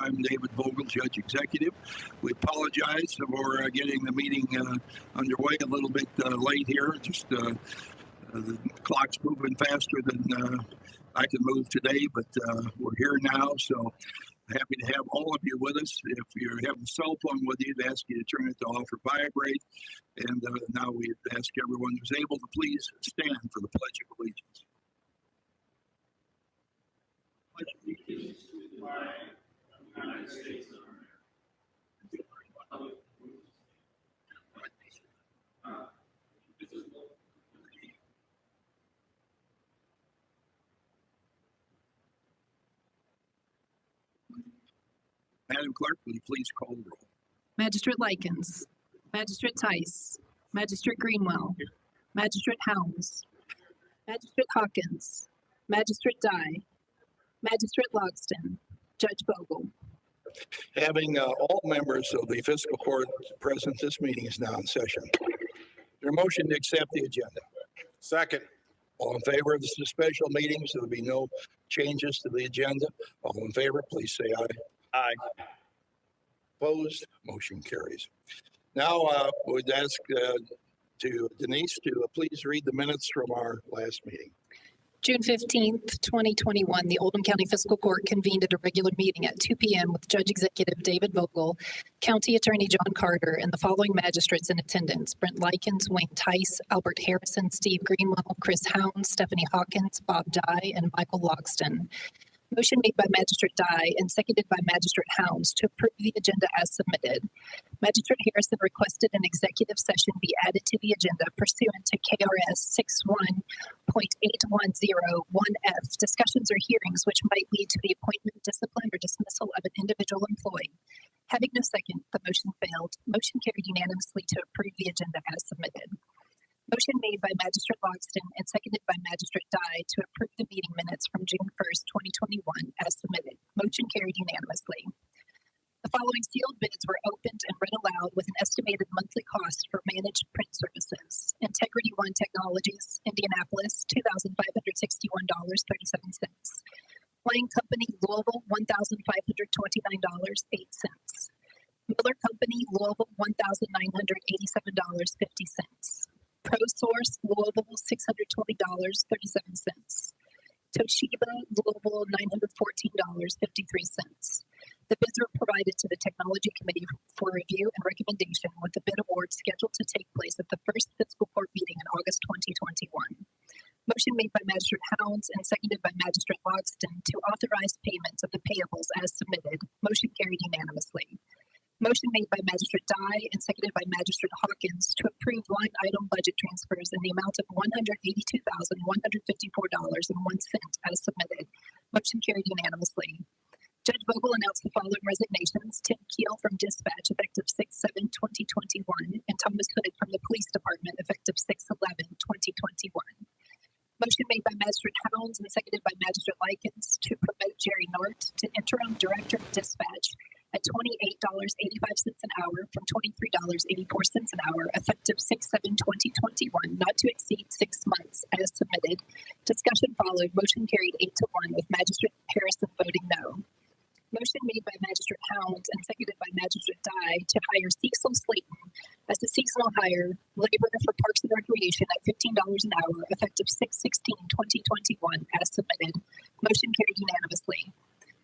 I'm David Vogel, Judge Executive. We apologize for getting the meeting underway a little bit late here. Just the clock's moving faster than I can move today, but we're here now, so happy to have all of you with us. If you have a cell phone with you, I'd ask you to turn it to off or vibrate. And now we ask everyone who's able to please stand for the Pledge of Allegiance. Pledge allegiance to the flag of the United States of America, and to the republic for which it stands, indivisible, with liberty. Madam Clerk, will you please call the roll? Magistrate Likens, Magistrate Tice, Magistrate Greenwell, Magistrate Helms, Magistrate Hawkins, Magistrate Dye, Magistrate Logston, Judge Vogel. Having all members of the fiscal court present, this meeting is now in session. Your motion to accept the agenda. Second. All in favor of this special meeting, so there'll be no changes to the agenda. All in favor, please say aye. Aye. Opposed? Motion carries. Now, would ask to Denise to please read the minutes from our last meeting. June 15th, 2021, the Oldham County Fiscal Court convened at a regular meeting at 2 p.m. with Judge Executive David Vogel, County Attorney John Carter, and the following magistrates in attendance: Brent Likens, Wayne Tice, Albert Harrison, Steve Greenwell, Chris Hound, Stephanie Hawkins, Bob Dye, and Michael Logston. Motion made by Magistrate Dye and seconded by Magistrate Hounds to approve the agenda as submitted. Magistrate Harrison requested an executive session be added to the agenda pursuant to KRS 61.8101F, discussions or hearings which might lead to the appointment, discipline, or dismissal of an individual employee. Having no second, the motion failed. Motion carried unanimously to approve the agenda as submitted. Motion made by Magistrate Logston and seconded by Magistrate Dye to approve the meeting minutes from June 1st, 2021 as submitted. Motion carried unanimously. The following sealed bids were opened and read aloud with an estimated monthly cost for managed print services. Integrity One Technologies, Indianapolis, $2,561.37. Playing Company, Louisville, $1,529.08. Miller Company, Louisville, $1,987.50. ProSource, Louisville, $620.37. Toshiba, Louisville, $914.53. The bids were provided to the Technology Committee for review and recommendation, with the bid award scheduled to take place at the first fiscal court meeting in August 2021. Motion made by Magistrate Hounds and seconded by Magistrate Logston to authorize payments of the payables as submitted. Motion carried unanimously. Motion made by Magistrate Dye and seconded by Magistrate Hawkins to approve line item budget transfers in the amount of $182,154.01 as submitted. Motion carried unanimously. Judge Vogel announced the following resignations: Tim Keel from Dispatch, effective 6/7/2021, and Thomas Hood from the Police Department, effective 6/11/2021. Motion made by Magistrate Hounds and seconded by Magistrate Likens to promote Jerry Nort to Interim Director of Dispatch at $28.85 an hour from $23.84 an hour, effective 6/7/2021, not to exceed 6 months, as submitted. Discussion followed. Motion carried 8-1, with Magistrate Harrison voting no. Motion made by Magistrate Hounds and seconded by Magistrate Dye to hire Cecil Slayton as a seasonal hire laborer for Parks and Recreation at $15 an hour, effective 6/16/2021, as submitted. Motion carried unanimously.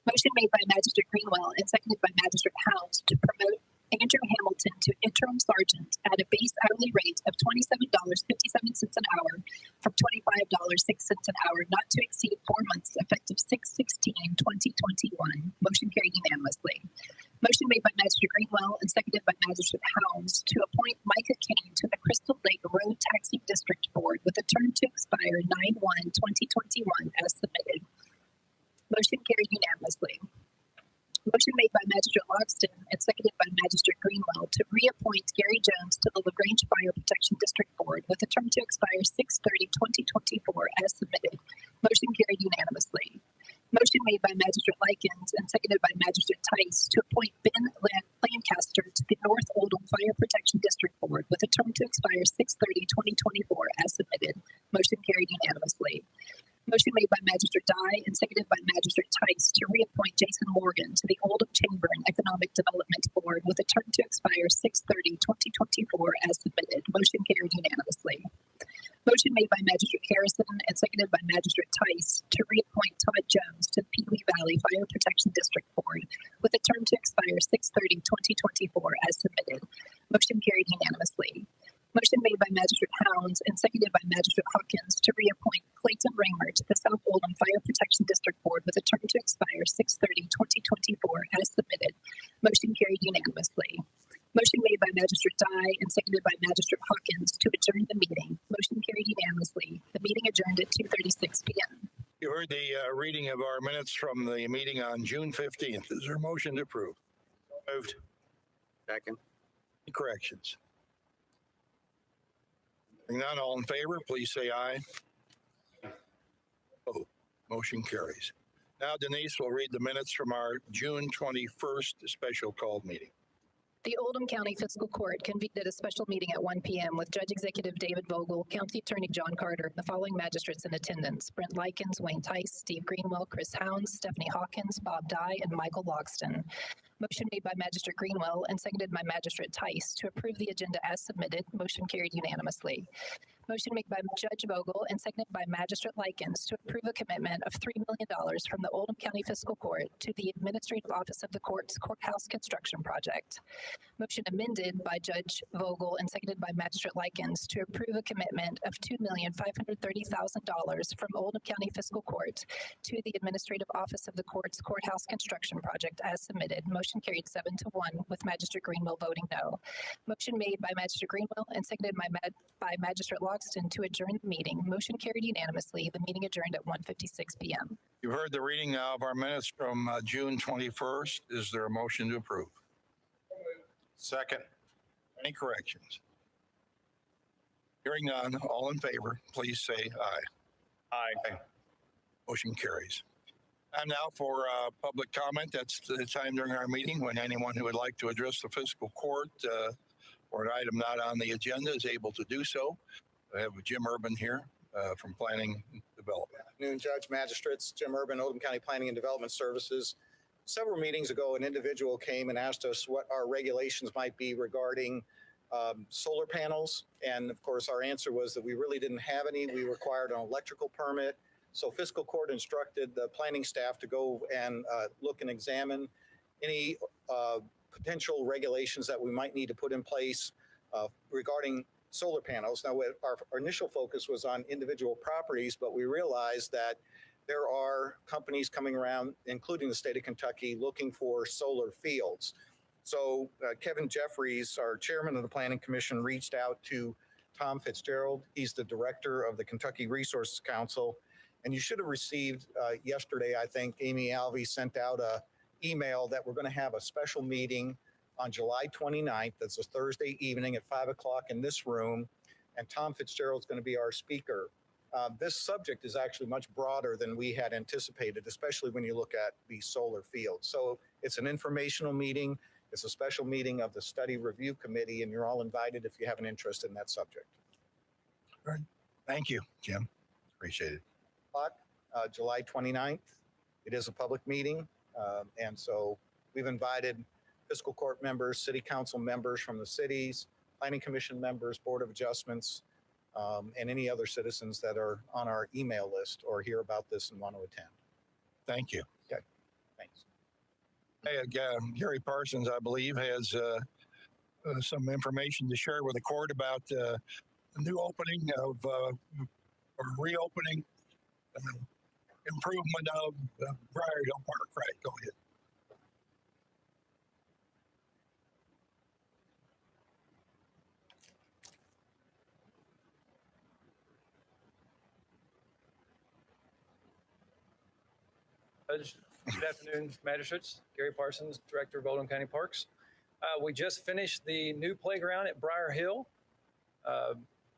Motion made by Magistrate Greenwell and seconded by Magistrate Hounds to promote Andrew Hamilton to Interim Sergeant at a base hourly rate of $27.57 an hour from $25.06 an hour, not to exceed 4 months, effective 6/16/2021. Motion carried unanimously. Motion made by Magistrate Greenwell and seconded by Magistrate Hounds to appoint Micah Kane to the Crystal Lake Road Taxi District Board with a term to expire 9/1/2021, as submitted. Motion carried unanimously. Motion made by Magistrate Logston and seconded by Magistrate Greenwell to reappoint Gary Jones to the LaGrange Fire Protection District Board with a term to expire 6/30/2024, as submitted. Motion carried unanimously. Motion made by Magistrate Likens and seconded by Magistrate Tice to appoint Ben Lancaster to the North Oldham Fire Protection District Board with a term to expire 6/30/2024, as submitted. Motion carried unanimously. Motion made by Magistrate Dye and seconded by Magistrate Tice to reappoint Jason Morgan to the Oldham Chamber and Economic Development Board with a term to expire 6/30/2024 as submitted. Motion carried unanimously. Motion made by Magistrate Harrison and seconded by Magistrate Tice to reappoint Todd Jones to the Pee Valley Fire Protection District Board with a term to expire 6/30/2024 as submitted. Motion carried unanimously. Motion made by Magistrate Hounds and seconded by Magistrate Hawkins to reappoint Clayton Raymer to the South Oldham Fire Protection District Board with a term to expire 6/30/2024 as submitted. Motion carried unanimously. Motion made by Magistrate Dye and seconded by Magistrate Hawkins to adjourn the meeting. Motion carried unanimously. The meeting adjourned at 2:36 p.m. You heard the reading of our minutes from the meeting on June 15th. Is there a motion to approve? Moved. Second. Any corrections? Hearing none, all in favor, please say aye. Oh, motion carries. Now Denise will read the minutes from our June 21st special called meeting. The Oldham County Fiscal Court convened at a special meeting at 1 p.m. with Judge Executive David Vogel, County Attorney John Carter, and the following magistrates in attendance: Brent Likens, Wayne Tice, Steve Greenwell, Chris Hounds, Stephanie Hawkins, Bob Dye, and Michael Logston. Motion made by Magistrate Greenwell and seconded by Magistrate Tice to approve the agenda as submitted. Motion carried unanimously. Motion made by Judge Vogel and seconded by Magistrate Likens to approve a commitment of $3 million from the Oldham County Fiscal Court to the Administrative Office of the Court's courthouse construction project. Motion amended by Judge Vogel and seconded by Magistrate Likens to approve a commitment of $2,530,000 from Oldham County Fiscal Court to the Administrative Office of the Court's courthouse construction project as submitted. Motion carried 7-1 with Magistrate Greenwell voting no. Motion made by Magistrate Greenwell and seconded by Magistrate Logston to adjourn the meeting. Motion carried unanimously. The meeting adjourned at 1:56 p.m. You've heard the reading now of our minutes from June 21st. Is there a motion to approve? Second. Any corrections? Hearing none, all in favor, please say aye. Aye. Motion carries. And now for public comment. That's the time during our meeting when anyone who would like to address the fiscal court or an item not on the agenda is able to do so. I have Jim Urban here from Planning and Development. Good afternoon, Judge, Magistrates. Jim Urban, Oldham County Planning and Development Services. Several meetings ago, an individual came and asked us what our regulations might be regarding solar panels. And of course, our answer was that we really didn't have any. We required an electrical permit. So fiscal court instructed the planning staff to go and look and examine any potential regulations that we might need to put in place regarding solar panels. Now, our initial focus was on individual properties, but we realized that there are companies coming around, including the state of Kentucky, looking for solar fields. So Kevin Jeffries, our chairman of the Planning Commission, reached out to Tom Fitzgerald. He's the director of the Kentucky Resources Council. And you should have received yesterday, I think, Amy Alvey sent out a email that we're going to have a special meeting on July 29th. That's a Thursday evening at 5 o'clock in this room. And Tom Fitzgerald's going to be our speaker. This subject is actually much broader than we had anticipated, especially when you look at the solar fields. So it's an informational meeting. It's a special meeting of the Study Review Committee, and you're all invited if you have an interest in that subject. All right. Thank you, Jim. Appreciate it. July 29th. It is a public meeting. And so we've invited fiscal court members, city council members from the cities, planning commission members, board of adjustments, and any other citizens that are on our email list or hear about this and want to attend. Thank you. Okay, thanks. Hey, Gary Parsons, I believe, has some information to share with the court about the new opening of or reopening improvement of Briar Hill Park. Right, go ahead. Good afternoon, magistrates. Gary Parsons, Director of Oldham County Parks. We just finished the new playground at Briar Hill.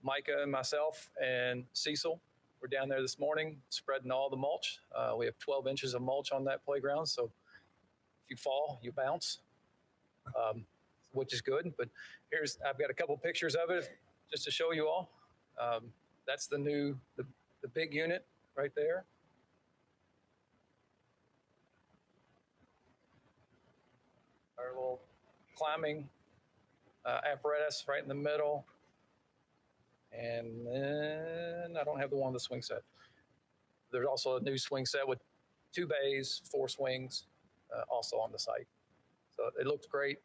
Micah and myself and Cecil were down there this morning spreading all the mulch. We have 12 inches of mulch on that playground, so if you fall, you bounce, which is good. But I've got a couple pictures of it just to show you all. That's the big unit right there. Our little climbing apparatus right in the middle. And then I don't have the one with the swing set. There's also a new swing set with 2 bays, 4 swings, also on the site. So it looks great.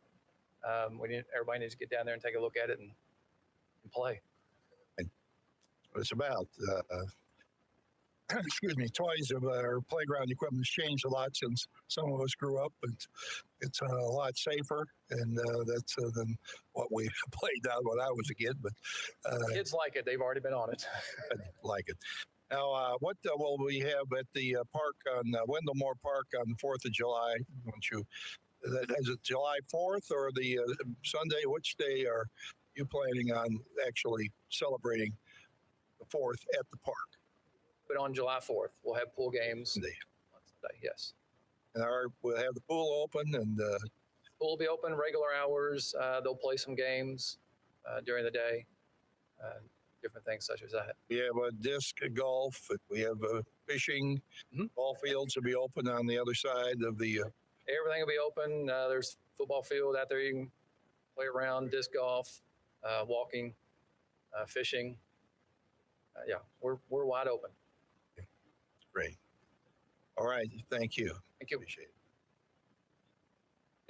Everybody needs to get down there and take a look at it and play. It's about. Excuse me, toys of our playground equipment has changed a lot since some of us grew up, and it's a lot safer, and that's than what we played out when I was a kid. But Kids like it; they've already been on it. I like it. Now, what will we have at the park on Wendell Park on the 4th of July? Is it July 4th or the Sunday? Which day are you planning on actually celebrating the 4th at the park? But on July 4th, we'll have pool games. Sunday. On Sunday, yes. And we'll have the pool open, and Pool will be open regular hours. They'll play some games during the day. Different things such as that. we have a disc golf. We have fishing. Mhm. Ball fields will be open on the other side of the. Everything will be open. There's football field out there. You can play around, disc golf, walking, fishing. Yeah, we're wide open. Great. All right. Thank you. Thank you. Appreciate it.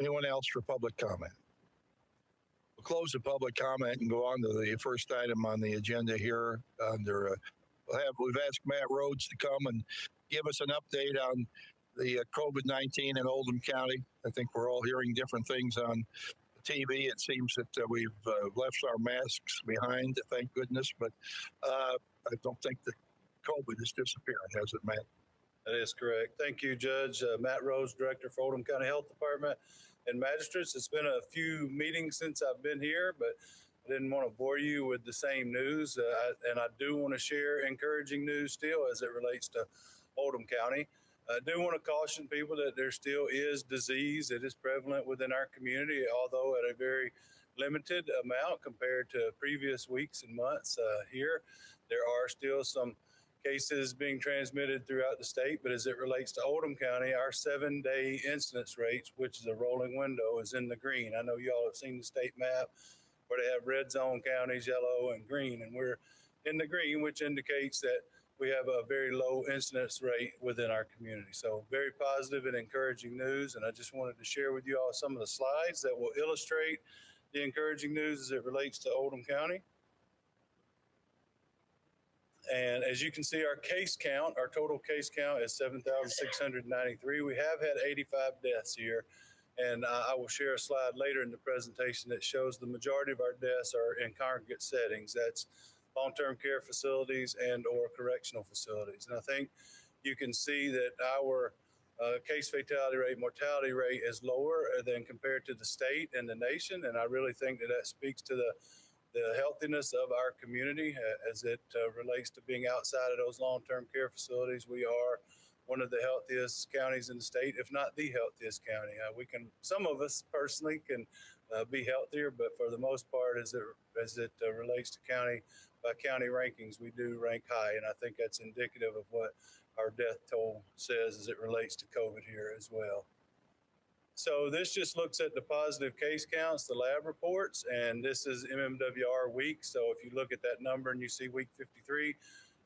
Anyone else for public comment? We'll close the public comment and go on to the first item on the agenda here. We've asked Matt Rhodes to come and give us an update on the COVID-19 in Oldham County. I think we're all hearing different things on TV. It seems that we've left our masks behind, thank goodness, but I don't think the COVID has disappeared, has it, Matt? That is correct. Thank you, Judge. Matt Rose, Director for Oldham County Health Department and Magistrates. It's been a few meetings since I've been here, but I didn't want to bore you with the same news. And I do want to share encouraging news still as it relates to Oldham County. I do want to caution people that there still is disease. It is prevalent within our community, although at a very limited amount compared to previous weeks and months here. There are still some cases being transmitted throughout the state, but as it relates to Oldham County, our 7-day incidence rates, which is a rolling window, is in the green. I know you all have seen the state map where they have red zone counties, yellow and green, and we're in the green, which indicates that we have a very low incidence rate within our community. So very positive and encouraging news. And I just wanted to share with you all some of the slides that will illustrate the encouraging news as it relates to Oldham County. And as you can see, our case count, our total case count is 7,693. We have had 85 deaths here. And I will share a slide later in the presentation that shows the majority of our deaths are in congregate settings. That's long-term care facilities and or correctional facilities. And I think you can see that our case fatality rate, mortality rate is lower than compared to the state and the nation. And I really think that speaks to the healthiness of our community as it relates to being outside of those long-term care facilities. We are one of the healthiest counties in the state, if not the healthiest county. Some of us personally can be healthier, but for the most part, as it relates to county by county rankings, we do rank high. And I think that's indicative of what our death toll says as it relates to COVID here as well. So this just looks at the positive case counts, the lab reports, and this is MMWR week. So if you look at that number and you see week 53,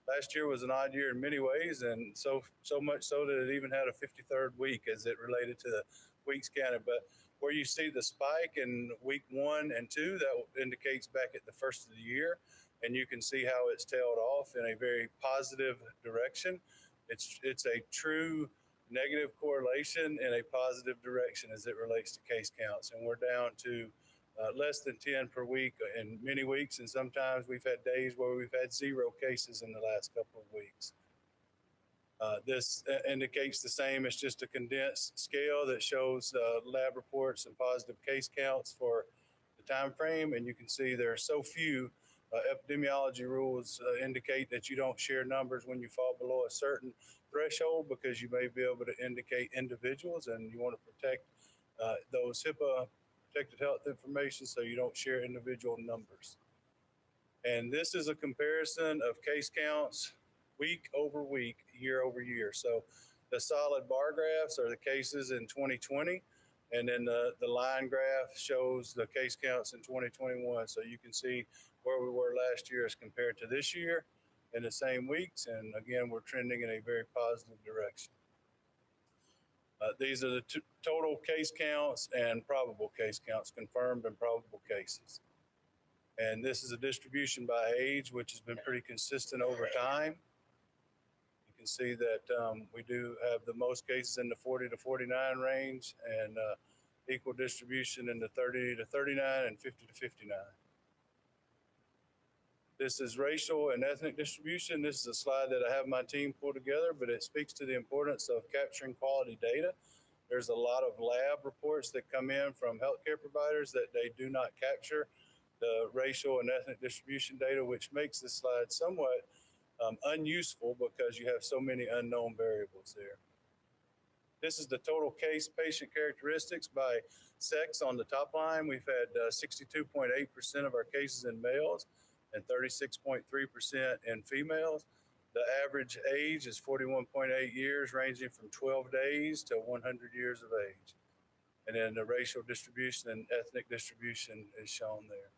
last year was an odd year in many ways, and so much so that it even had a 53rd week as it related to the weeks counted. But where you see the spike in week 1 and 2, that indicates back at the first of the year, and you can see how it's tailed off in a very positive direction. It's a true negative correlation in a positive direction as it relates to case counts. And we're down to less than 10 per week in many weeks. And sometimes we've had days where we've had 0 cases in the last couple of weeks. This indicates the same. It's just a condensed scale that shows lab reports and positive case counts for the time frame. And you can see there are so few epidemiology rules indicate that you don't share numbers when you fall below a certain threshold because you may be able to indicate individuals, and you want to protect those HIPAA protected health information so you don't share individual numbers. And this is a comparison of case counts week over week, year over year. So the solid bar graphs are the cases in 2020. And then the line graph shows the case counts in 2021. So you can see where we were last year as compared to this year in the same weeks. And again, we're trending in a very positive direction. These are the total case counts and probable case counts, confirmed and probable cases. And this is a distribution by age, which has been pretty consistent over time. You can see that we do have the most cases in the 40 to 49 range, and equal distribution in the 30 to 39 and 50 to 59. This is racial and ethnic distribution. This is a slide that I have my team pull together, but it speaks to the importance of capturing quality data. There's a lot of lab reports that come in from healthcare providers that they do not capture the racial and ethnic distribution data, which makes this slide somewhat unuseful because you have so many unknown variables there. This is the total case patient characteristics by sex on the top line. We've had 62.8% of our cases in males and 36.3% in females. The average age is 41.8 years, ranging from 12 days to 100 years of age. And then the racial distribution and ethnic distribution is shown there.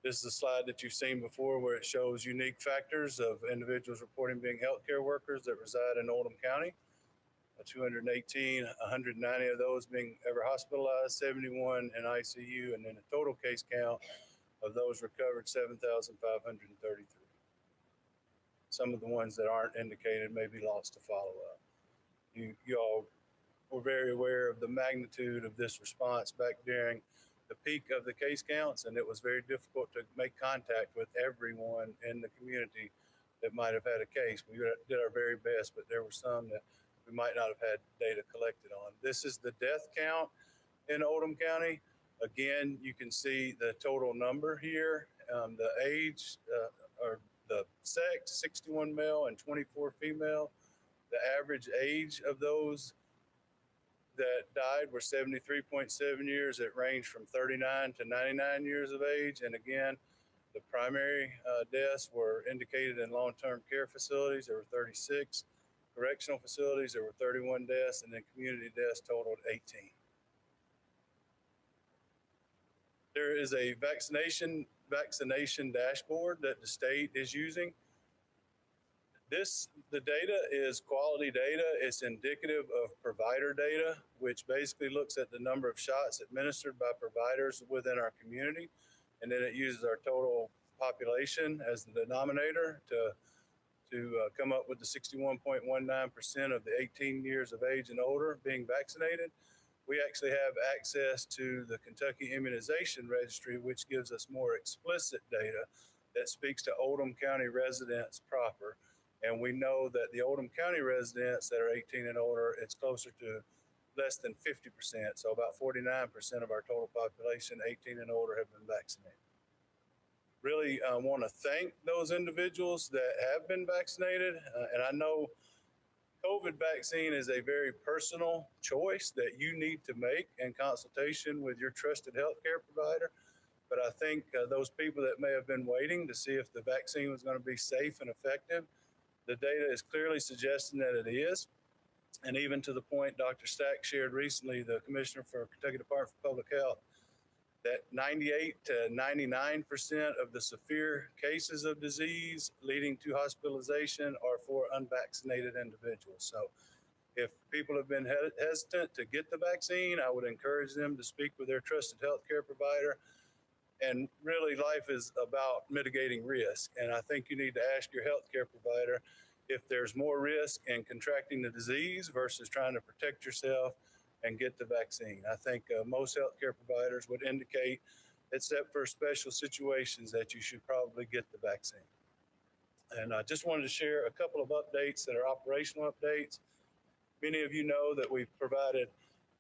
This is a slide that you've seen before where it shows unique factors of individuals reporting being healthcare workers that reside in Oldham County. 218, 190 of those being ever hospitalized, 71 in ICU, and then a total case count of those recovered, 7,533. Some of the ones that aren't indicated may be lost to follow-up. You all were very aware of the magnitude of this response back during the peak of the case counts, and it was very difficult to make contact with everyone in the community that might have had a case. We did our very best, but there were some that we might not have had data collected on. This is the death count in Oldham County. Again, you can see the total number here. The age or the sex, 61 male and 24 female. The average age of those that died were 73.7 years. It ranged from 39 to 99 years of age. And again, the primary deaths were indicated in long-term care facilities. There were 36. Correctional facilities, there were 31 deaths, and then community deaths totaled 18. There is a vaccination dashboard that the state is using. The data is quality data. It's indicative of provider data, which basically looks at the number of shots administered by providers within our community. And then it uses our total population as the denominator to come up with the 61.19% of the 18 years of age and older being vaccinated. We actually have access to the Kentucky Immunization Registry, which gives us more explicit data that speaks to Oldham County residents proper. And we know that the Oldham County residents that are 18 and older, it's closer to less than 50%. So about 49% of our total population, 18 and older, have been vaccinated. Really want to thank those individuals that have been vaccinated. And I know COVID vaccine is a very personal choice that you need to make in consultation with your trusted healthcare provider. But I think those people that may have been waiting to see if the vaccine was going to be safe and effective, the data is clearly suggesting that it is. And even to the point Dr. Stack shared recently, the Commissioner for Kentucky Department for Public Health, that 98 to 99% of the severe cases of disease leading to hospitalization are for unvaccinated individuals. So if people have been hesitant to get the vaccine, I would encourage them to speak with their trusted healthcare provider. And really, life is about mitigating risk. And I think you need to ask your healthcare provider if there's more risk in contracting the disease versus trying to protect yourself and get the vaccine. I think most healthcare providers would indicate, except for special situations, that you should probably get the vaccine. And I just wanted to share a couple of updates that are operational updates. Many of you know that we've provided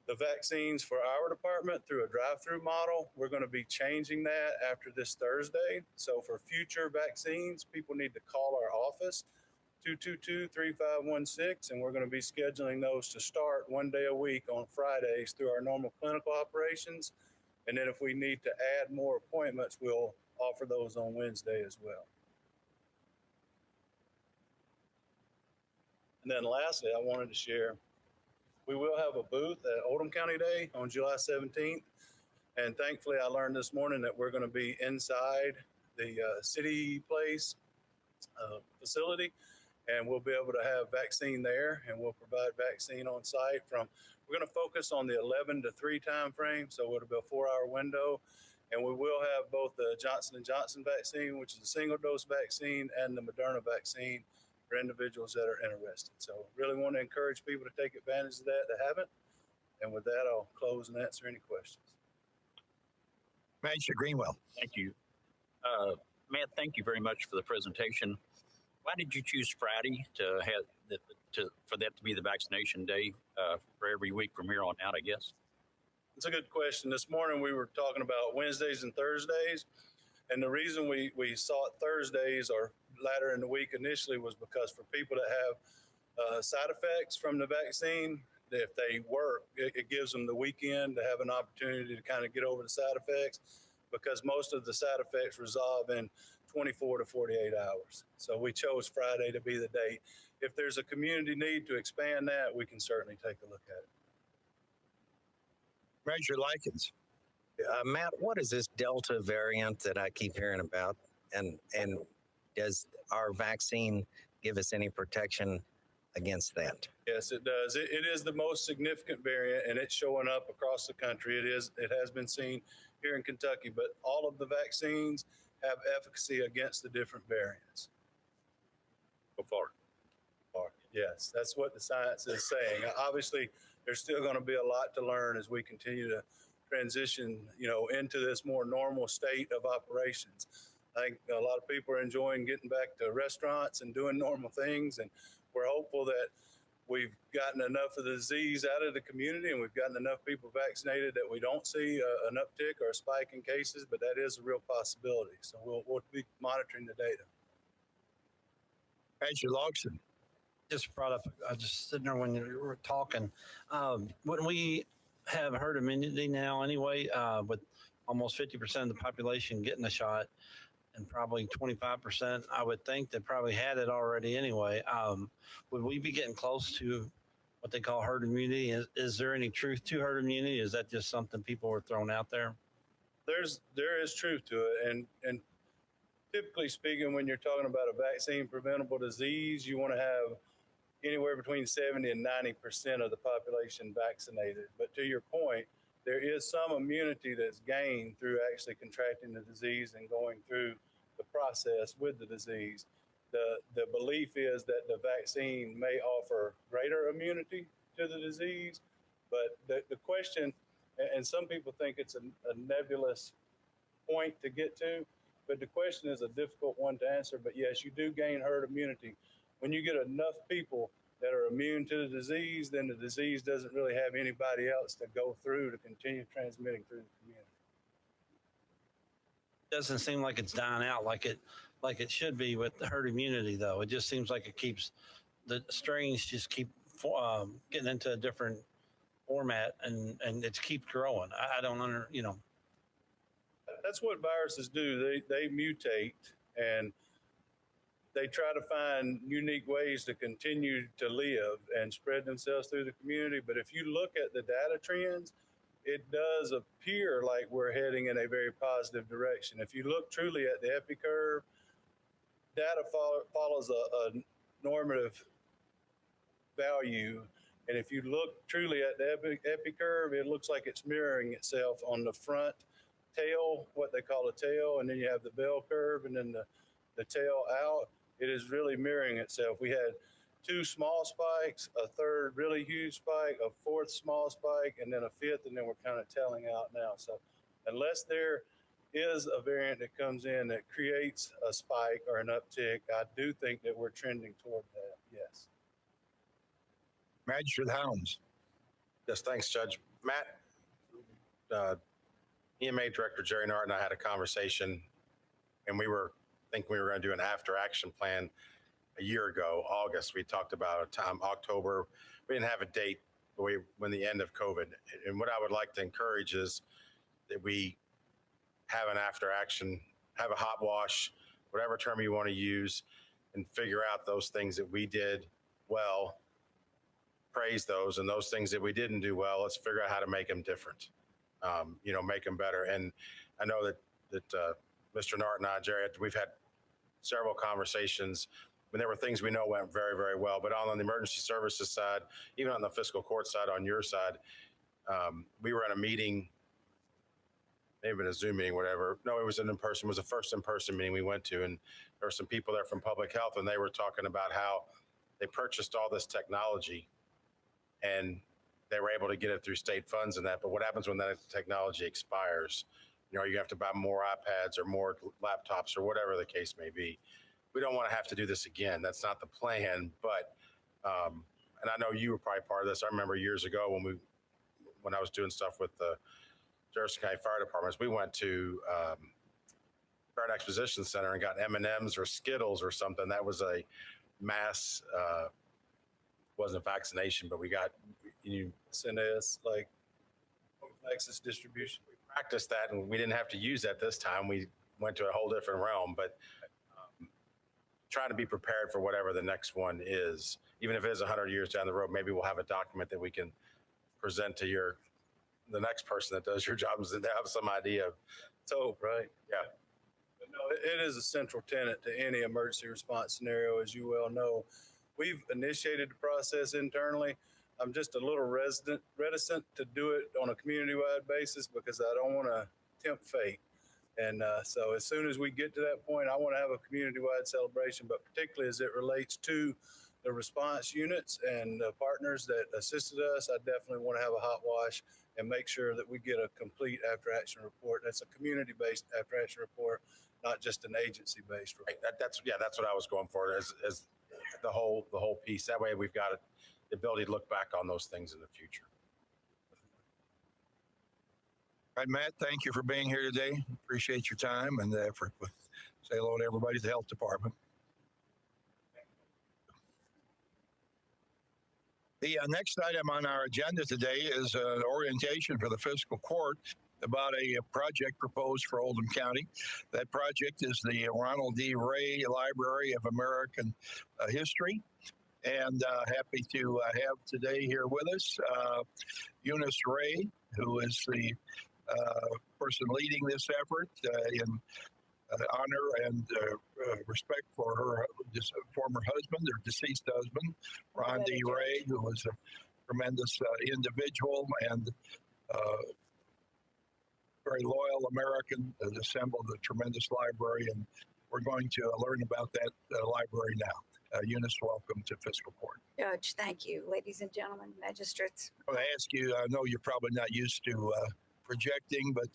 the vaccines for our department through a drive-through model. We're going to be changing that after this Thursday. So for future vaccines, people need to call our office, 222-3516, and we're going to be scheduling those to start one day a week on Fridays through our normal clinical operations. And then if we need to add more appointments, we'll offer those on Wednesday as well. And then lastly, I wanted to share, we will have a booth at Oldham County Day on July 17th. And thankfully, I learned this morning that we're going to be inside the city place facility, and we'll be able to have vaccine there, and we'll provide vaccine on site we're going to focus on the 11 to 3 time frame, so it'll be a 4-hour window. And we will have both the Johnson & Johnson vaccine, which is a single dose vaccine, and the Moderna vaccine for individuals that are interested. So really want to encourage people to take advantage of that haven't. And with that, I'll close and answer any questions. Manager Greenwell. Thank you. Matt, thank you very much for the presentation. Why did you choose Friday to have for that to be the vaccination day for every week from here on out, I guess? It's a good question. This morning we were talking about Wednesdays and Thursdays. And the reason we sought Thursdays or later in the week initially was because for people that have side effects from the vaccine, if they work, it gives them the weekend to have an opportunity to kind of get over the side effects, because most of the side effects resolve in 24 to 48 hours. So we chose Friday to be the date. If there's a community need to expand that, we can certainly take a look at it. Manager Likens. Matt, what is this Delta variant that I keep hearing about? And does our vaccine give us any protection against that? Yes, it does. It is the most significant variant, and it's showing up across the country. It has been seen here in Kentucky, but all of the vaccines have efficacy against the different variants. So far. Yes, that's what the science is saying. Obviously, there's still going to be a lot to learn as we continue to transition, into this more normal state of operations. I think a lot of people are enjoying getting back to restaurants and doing normal things, and we're hopeful that we've gotten enough of the disease out of the community and we've gotten enough people vaccinated that we don't see an uptick or a spike in cases, but that is a real possibility. So we'll be monitoring the data. Manager Logson. Just brought up, I just sitting there when you were talking, when we have herd immunity now anyway, with almost 50% of the population getting a shot and probably 25%, I would think they probably had it already anyway. Would we be getting close to what they call herd immunity? Is there any truth to herd immunity? Is that just something people were throwing out there? There is truth to it. And typically speaking, when you're talking about a vaccine preventable disease, you want to have anywhere between 70 and 90% of the population vaccinated. But to your point, there is some immunity that's gained through actually contracting the disease and going through the process with the disease. The belief is that the vaccine may offer greater immunity to the disease, but the question, and some people think it's a nebulous point to get to, but the question is a difficult one to answer. But yes, you do gain herd immunity. When you get enough people that are immune to the disease, then the disease doesn't really have anybody else to go through to continue transmitting through the community. Doesn't seem like it's dying out like it should be with the herd immunity, though. It just seems like it keeps, the strains just keep getting into a different format, and it keeps growing. I don't That's what viruses do. They mutate, and they try to find unique ways to continue to live and spread themselves through the community. But if you look at the data trends, it does appear like we're heading in a very positive direction. If you look truly at the epi curve, data follows a normative value. And if you look truly at the epi curve, it looks like it's mirroring itself on the front tail, what they call a tail, and then you have the bell curve, and then the tail out. It is really mirroring itself. We had 2 small spikes, a third really huge spike, a fourth small spike, and then a fifth, and then we're kind of tailing out now. So unless there is a variant that comes in that creates a spike or an uptick, I do think that we're trending toward that, yes. Manager Helms. Yes, thanks, Judge. Matt, EMA Director Jerry Nart and I had a conversation, and we were thinking we were going to do an after action plan a year ago, August. We talked about a time, October. We didn't have a date when the end of COVID. And what I would like to encourage is that we have an after action, have a hot wash, whatever term you want to use, and figure out those things that we did well, praise those, and those things that we didn't do well, let's figure out how to make them different. Make them better. And I know that Mr. Nart and I, Jerry, we've had several conversations. And there were things we know went very, very well. But on the emergency services side, even on the fiscal court side, on your side, we were in a meeting, maybe in a Zoom meeting, whatever. No, it was an in-person. It was the first in-person meeting we went to. And there were some people there from public health, and they were talking about how they purchased all this technology and they were able to get it through state funds and that. But what happens when that technology expires? You have to buy more iPads or more laptops or whatever the case may be. We don't want to have to do this again. That's not the plan. But, and I know you were probably part of this. I remember years ago when I was doing stuff with the Jefferson County Fire Departments, we went to Fire and Exposition Center and got M&Ms or Skittles or something. That was a mass, wasn't a vaccination, but we got, Send us like access distribution. we practiced that, and we didn't have to use that this time. We went to a whole different realm, but trying to be prepared for whatever the next one is. Even if it is 100 years down the road, maybe we'll have a document that we can present to the next person that does your jobs, and they have some idea of. So, right. Yeah. But no, it is a central tenet to any emergency response scenario, as you well know. We've initiated the process internally. I'm just a little reticent to do it on a community-wide basis because I don't want to tempt fate. And so as soon as we get to that point, I want to have a community-wide celebration, but particularly as it relates to the response units and the partners that assisted us, I definitely want to have a hot wash and make sure that we get a complete after-action report. That's a community-based after-action report, not just an agency-based report. Right. That's what I was going for as the whole piece. That way we've got the ability to look back on those things in the future. All right, Matt, thank you for being here today. Appreciate your time and the effort. Say hello to everybody at the health department. The next item on our agenda today is an orientation for the fiscal court about a project proposed for Oldham County. That project is the Ronald D. Ray Library of American History. And happy to have today here with us Eunice Ray, who is the person leading this effort in honor and respect for her former husband, or deceased husband, Ron D. Ray, who was a tremendous individual and very loyal American that assembled a tremendous library. And we're going to learn about that library now. Eunice, welcome to Fiscal Court. Judge, thank you. Ladies and gentlemen, magistrates. I'm going to ask you, I know you're probably not used to projecting, but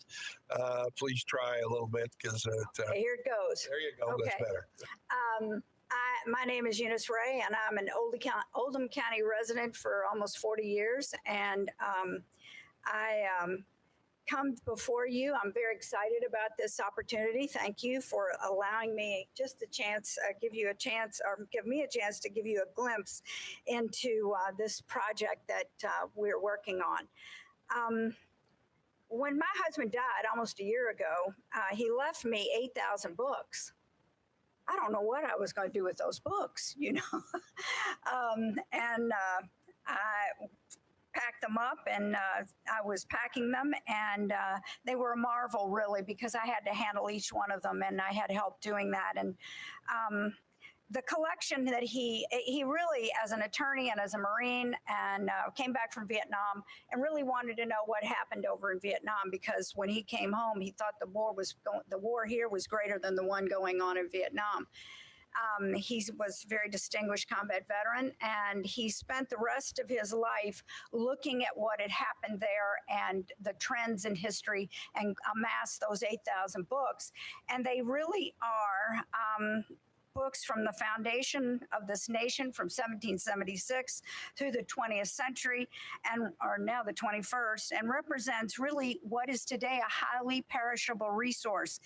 please try a little bit because Here it goes. there you go. Okay. That's better. My name is Eunice Ray, and I'm an Oldham County resident for almost 40 years. And I come before you. I'm very excited about this opportunity. Thank you for allowing me just a chance, give me a chance to give you a glimpse into this project that we're working on. When my husband died almost a year ago, he left me 8,000 books. I don't know what I was going to do with those books, I packed them up, and I was packing them, and they were a marvel, really, because I had to handle each one of them, and I had help doing that. And the collection that he really, as an attorney and as a Marine, and came back from Vietnam and really wanted to know what happened over in Vietnam, because when he came home, he thought the war here was greater than the one going on in Vietnam. He was a very distinguished combat veteran, and he spent the rest of his life looking at what had happened there and the trends in history, and amassed those 8,000 books. And they really are books from the foundation of this nation from 1776 through the 20th century, and are now the 21st, and represents really what is today a highly perishable resource,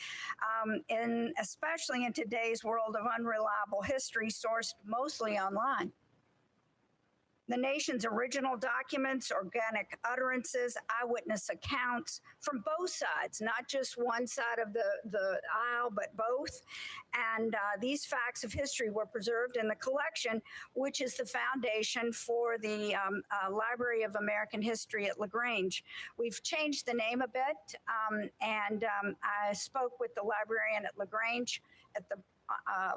especially in today's world of unreliable history sourced mostly online. the nation's original documents, organic utterances, eyewitness accounts from both sides, not just one side of the aisle, but both. And these facts of history were preserved in the collection, which is the foundation for the Library of American History at LaGrange. We've changed the name a bit, and I spoke with the librarian at LaGrange at the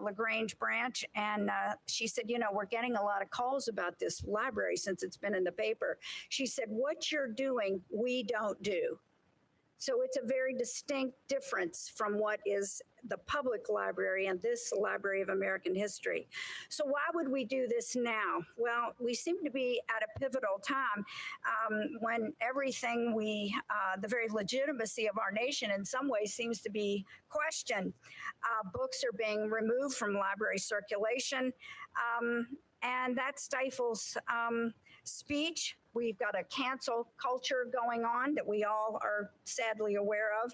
LaGrange branch, and she said, you know, we're getting a lot of calls about this library since it's been in the paper. She said, what you're doing, we don't do. So it's a very distinct difference from what is the public library and this Library of American History. So why would we do this now? Well, we seem to be at a pivotal time when everything the very legitimacy of our nation in some ways seems to be questioned. Books are being removed from library circulation, and that stifles speech. We've got a cancel culture going on that we all are sadly aware of.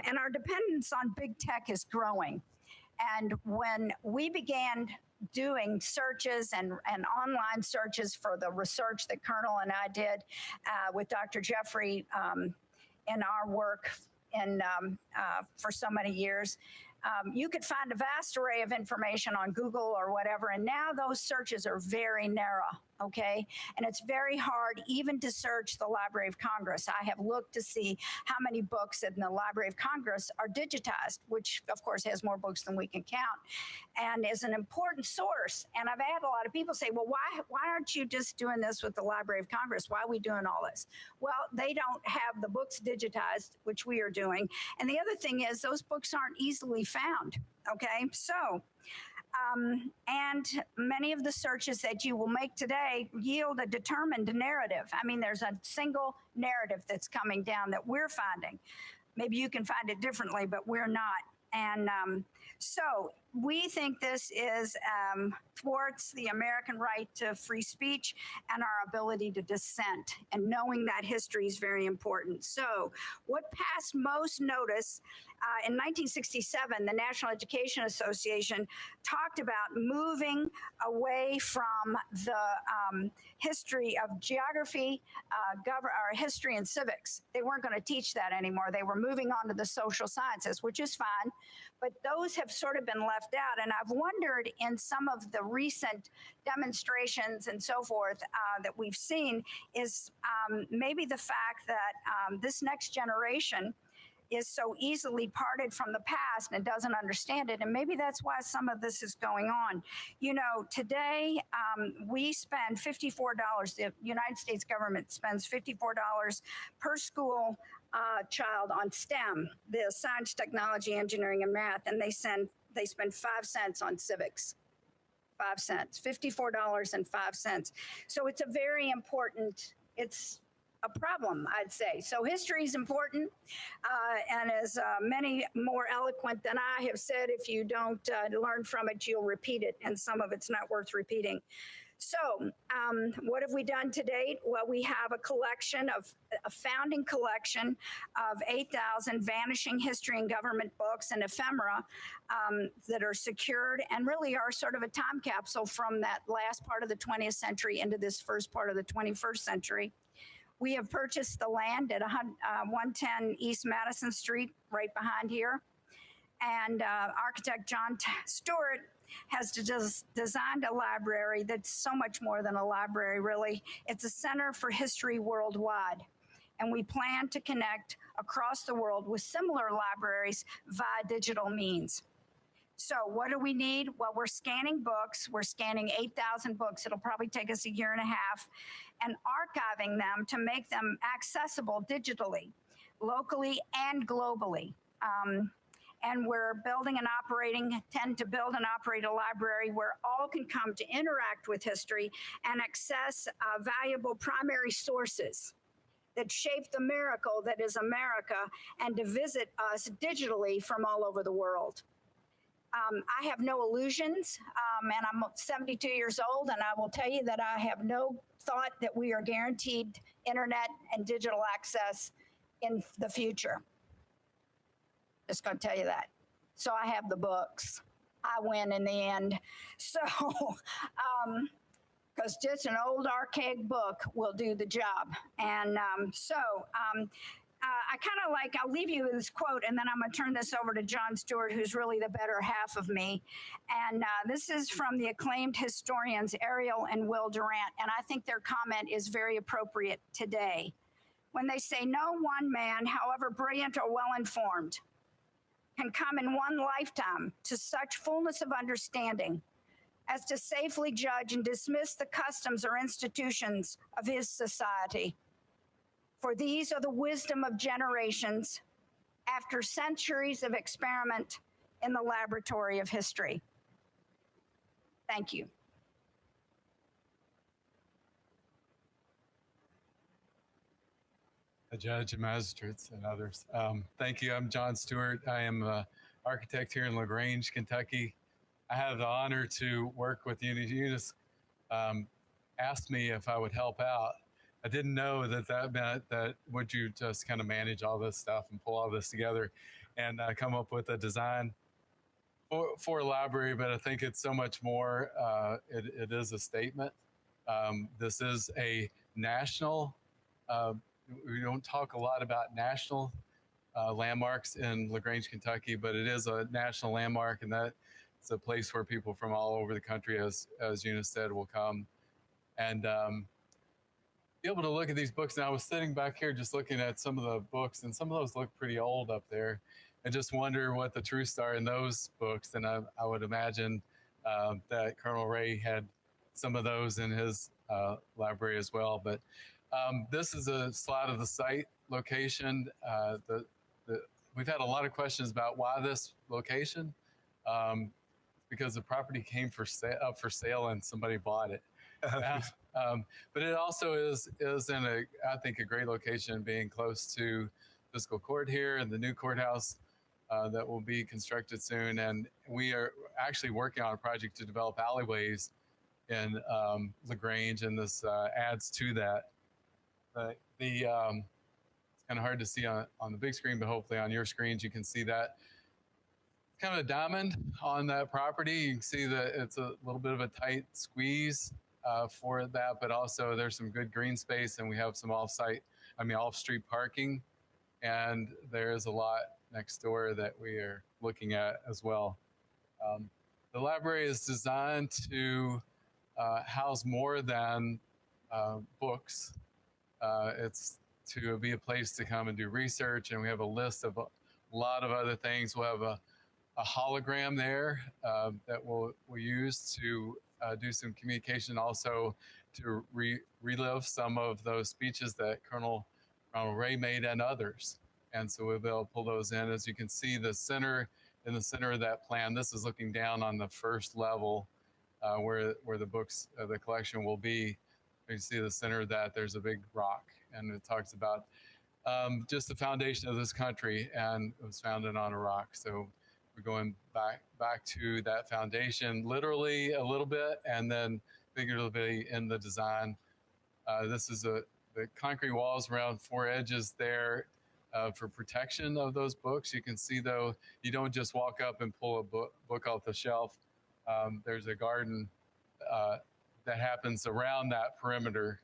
And our dependence on big tech is growing. And when we began doing searches and online searches for the research that Colonel and I did with Dr. Jeffrey in our work for so many years, you could find a vast array of information on Google or whatever, and now those searches are very narrow, okay? And it's very hard even to search the Library of Congress. I have looked to see how many books in the Library of Congress are digitized, which of course has more books than we can count, and is an important source. And I've had a lot of people say, well, why aren't you just doing this with the Library of Congress? Why are we doing all this? Well, they don't have the books digitized, which we are doing. And the other thing is those books aren't easily found, okay? So, and many of the searches that you will make today yield a determined narrative. I mean, there's a single narrative that's coming down that we're finding. Maybe you can find it differently, but we're not. And so we think this is thwarts the American right to free speech and our ability to dissent. And knowing that history is very important. So what passed most notice in 1967, the National Education Association talked about moving away from the history of geography, or history and civics. They weren't going to teach that anymore. They were moving on to the social sciences, which is fine, but those have sort of been left out. And I've wondered in some of the recent demonstrations and so forth that we've seen is maybe the fact that this next generation is so easily parted from the past and doesn't understand it. And maybe that's why some of this is going on. You know, today we spend $54, the United States government spends $54 per school child on STEM, the science, technology, engineering, and math, and they spend 5 cents on civics. 5 cents, $54.05. So it's a very important, it's a problem, I'd say. So history is important, and as many more eloquent than I have said, if you don't learn from it, you'll repeat it, and some of it's not worth repeating. So what have we done to date? Well, we have a founding collection of 8,000 vanishing history and government books and ephemera that are secured and really are sort of a time capsule from that last part of the 20th century into this first part of the 21st century. We have purchased the land at 110 East Madison Street, right behind here. And architect John Stewart has designed a library that's so much more than a library, really. It's a center for history worldwide. And we plan to connect across the world with similar libraries via digital means. So what do we need? Well, we're scanning books. We're scanning 8,000 books. It'll probably take us a year and a half, and archiving them to make them accessible digitally, locally and globally. And we're building and tend to build and operate a library where all can come to interact with history and access valuable primary sources that shaped the miracle that is America, and to visit us digitally from all over the world. I have no illusions, and I'm 72 years old, and I will tell you that I have no thought that we are guaranteed internet and digital access in the future. Just going to tell you that. So I have the books. I win in the end. So because just an old archaic book will do the job. And I kind of like, I'll leave you with this quote, and then I'm going to turn this over to John Stewart, who's really the better half of me. And this is from the acclaimed historians Ariel and Will Durant, and I think their comment is very appropriate today when they say, no one man, however brilliant or well-informed, can come in one lifetime to such fullness of understanding as to safely judge and dismiss the customs or institutions of his society. For these are the wisdom of generations after centuries of experiment in the laboratory of history. Thank you. The judge and magistrates and others. Thank you. I'm John Stewart. I am an architect here in LaGrange, Kentucky. I have the honor to work with Eunice. Eunice asked me if I would help out. I didn't know that meant that would you just kind of manage all this stuff and pull all this together and come up with a design for a library, but I think it's so much more. It is a statement. This is a national, we don't talk a lot about national landmarks in LaGrange, Kentucky, but it is a national landmark, and that it's a place where people from all over the country, as Eunice said, will come and be able to look at these books. And I was sitting back here just looking at some of the books, and some of those look pretty old up there, and just wonder what the truths are in those books. And I would imagine that Colonel Ray had some of those in his library as well. But this is a slide of the site location. We've had a lot of questions about why this location, because the property came up for sale and somebody bought it. But it also is in I think a great location, being close to Fiscal Court here and the new courthouse that will be constructed soon. And we are actually working on a project to develop alleyways in LaGrange, and this adds to that. It's kind of hard to see on the big screen, but hopefully on your screens you can see that. It's kind of a diamond on that property. You can see that it's a little bit of a tight squeeze for that, but also there's some good green space, and we have some off-street parking, and there is a lot next door that we are looking at as well. The library is designed to house more than books. It's to be a place to come and do research, and we have a list of a lot of other things. We'll have a hologram there that we'll use to do some communication, also to relive some of those speeches that Colonel Ronald Ray made and others. And so we'll be able to pull those in. As you can see, in the center of that plan, this is looking down on the first level where the books, the collection will be. You can see the center of that, there's a big rock, and it talks about just the foundation of this country, and it was founded on a rock. So we're going back to that foundation, literally a little bit, and then figuratively in the design. This is the concrete walls around four edges there for protection of those books. You can see, though, you don't just walk up and pull a book off the shelf. There's a garden that happens around that perimeter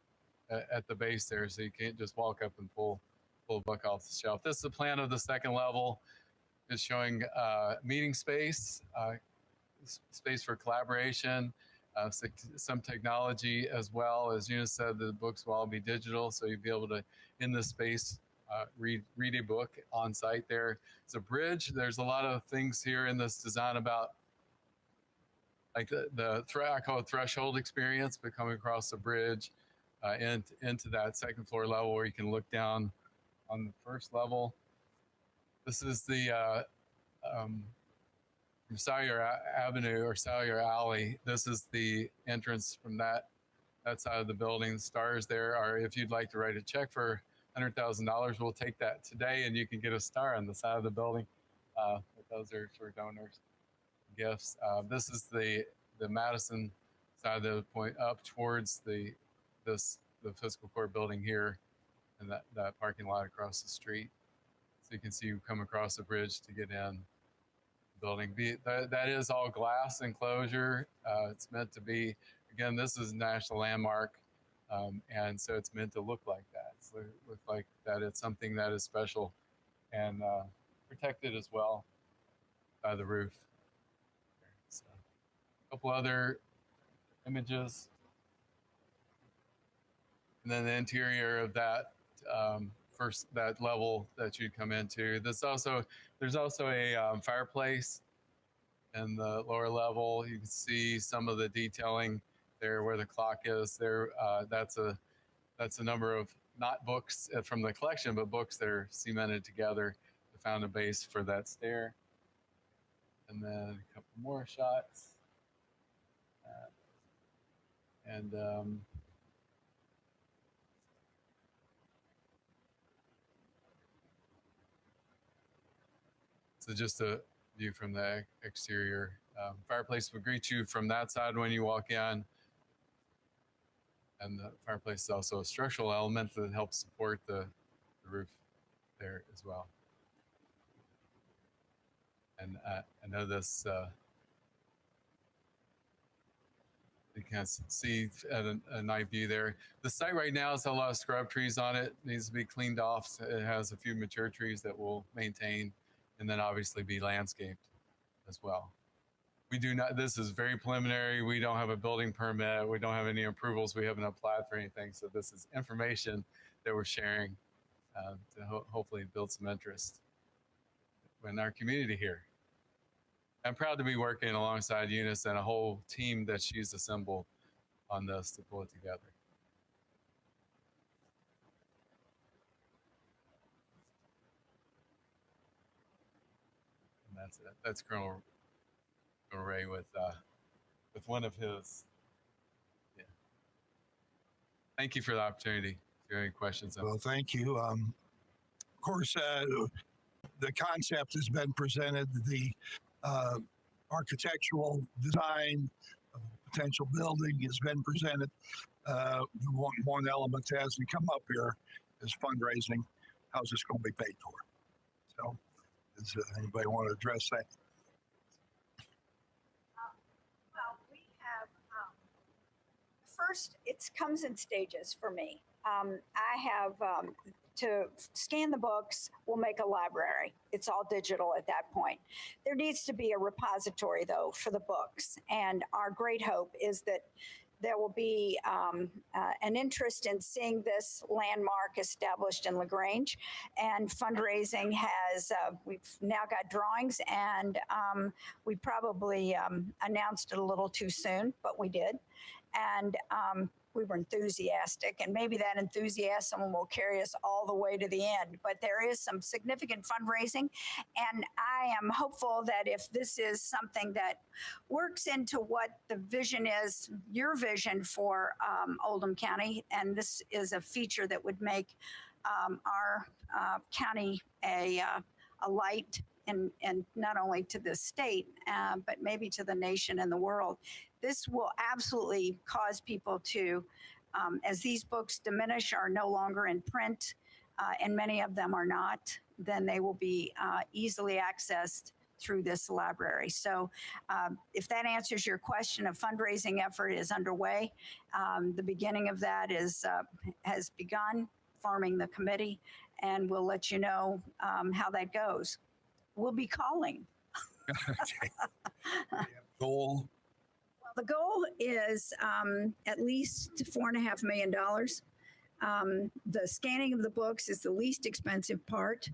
at the base there, so you can't just walk up and pull a book off the shelf. This is the plan of the second level. It's showing meeting space, space for collaboration, some technology as well. As Eunice said, the books will all be digital, so you'll be able to, in this space, read a book on site there. It's a bridge. There's a lot of things here in this design about like I call it threshold experience, but coming across the bridge into that second floor level where you can look down on the first level. This is the from Salyer Avenue or Salyer Alley. This is the entrance from that side of the building. The stars there are, if you'd like to write a check for $100,000, we'll take that today, and you can get a star on the side of the building. But those are for donors' gifts. This is the Madison side of the point up towards the Fiscal Court building here, and that parking lot across the street. So you can see you come across the bridge to get in the building. That is all glass enclosure. It's meant to be, again, this is a national landmark, and so it's meant to look like that. It's look like that it's something that is special and protected as well by the roof. So, a couple other images, and then the interior of that first that level that you come into. There's also a fireplace in the lower level. You can see some of the detailing there where the clock is there. That's a number of not books from the collection, but books that are cemented together to found a base for that stair. And then a couple more shots. And so just a view from the exterior. Fireplace will greet you from that side when you walk in. And the fireplace is also a structural element that helps support the roof there as well. And I know this, you can see at a night view there. The site right now has a lot of scrub trees on it. It needs to be cleaned off. It has a few mature trees that we'll maintain and then obviously be landscaped as well. We do not, this is very preliminary. We don't have a building permit. We don't have any approvals. We haven't applied for anything. So this is information that we're sharing to hopefully build some interest in our community here. I'm proud to be working alongside Eunice and a whole team that she's assembled on this to pull it together. And that's it. That's Colonel Ray with one of his. Yeah. Thank you for the opportunity. If you have any questions? Well, thank you. Of course, the concept has been presented. The architectural design of potential building has been presented. One element that hasn't come up here is fundraising. How's this going to be paid for? So, does anybody want to address that? Well, we have, first, it comes in stages for me. I have to scan the books, we'll make a library. It's all digital at that point. There needs to be a repository, though, for the books. And our great hope is that there will be an interest in seeing this landmark established in LaGrange. And fundraising has, we've now got drawings, and we probably announced it a little too soon, but we did. And we were enthusiastic, and maybe that enthusiasm will carry us all the way to the end. But there is some significant fundraising, and I am hopeful that if this is something that works into what the vision is, your vision for Oldham County, and this is a feature that would make our county a light, and not only to the state, but maybe to the nation and the world. This will absolutely cause people to, as these books diminish, are no longer in print, and many of them are not, then they will be easily accessed through this library. So if that answers your question, a fundraising effort is underway. The beginning of that has begun, forming the committee, and we'll let you know how that goes. We'll be calling. Goal? Well, the goal is at least $4.5 million. The scanning of the books is the least expensive part,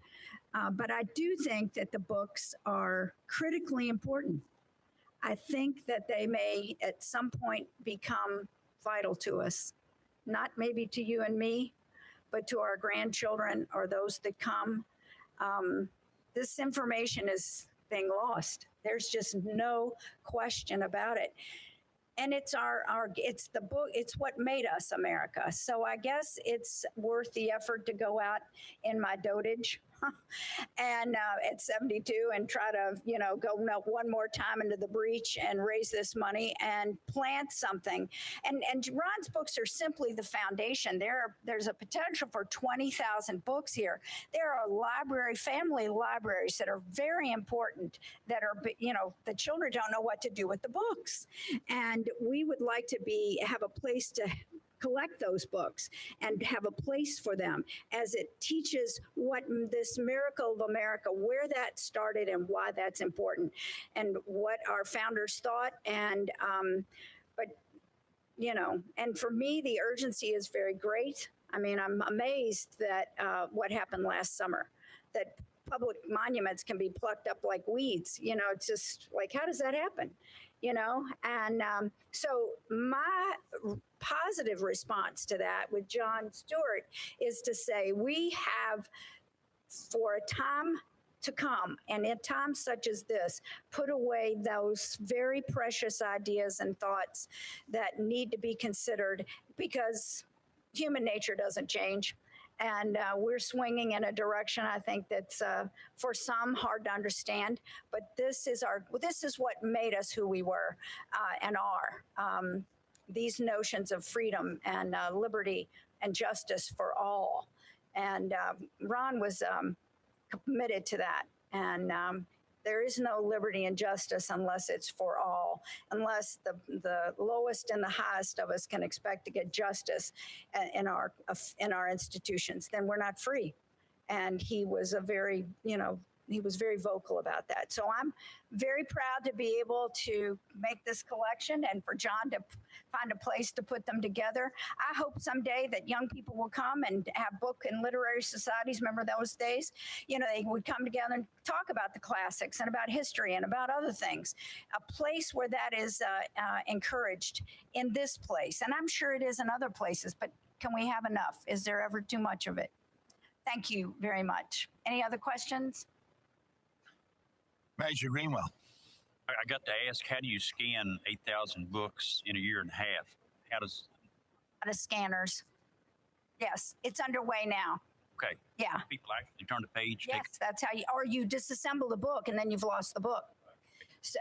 but I do think that the books are critically important. I think that they may at some point become vital to us, not maybe to you and me, but to our grandchildren or those that come. This information is being lost. There's just no question about it. And it's it's the book, it's what made us America. So I guess it's worth the effort to go out in my dotage and at 72 and try to, go one more time into the breach and raise this money and plant something. And Ron's books are simply the foundation. There's a potential for 20,000 books here. There are family libraries that are very important that are, the children don't know what to do with the books. And we would like to have a place to collect those books and have a place for them as it teaches what this miracle of America, where that started and why that's important and what our founders thought. And, and for me, the urgency is very great. I mean, I'm amazed that what happened last summer, that public monuments can be plucked up like weeds. It's just like, how does that happen? And so my positive response to that with John Stewart is to say we have, for a time to come, and in times such as this, put away those very precious ideas and thoughts that need to be considered, because human nature doesn't change. And we're swinging in a direction, I think, that's for some hard to understand. But this is what made us who we were and are. These notions of freedom and liberty and justice for all. And Ron was committed to that. And there is no liberty and justice unless it's for all, unless the lowest and the highest of us can expect to get justice in our institutions, then we're not free. And he was he was very vocal about that. So I'm very proud to be able to make this collection and for John to find a place to put them together. I hope someday that young people will come and have book and literary societies. Remember those days? They would come together and talk about the classics and about history and about other things. A place where that is encouraged in this place. And I'm sure it is in other places, but can we have enough? Is there ever too much of it? Thank you very much. Any other questions? Major Greenwell. I got to ask, how do you scan 8,000 books in a year and a half? How does? Out of scanners. Yes, it's underway now. Okay. Yeah. People actually turn the page. Yes, that's how or you disassemble the book and then you've lost the book,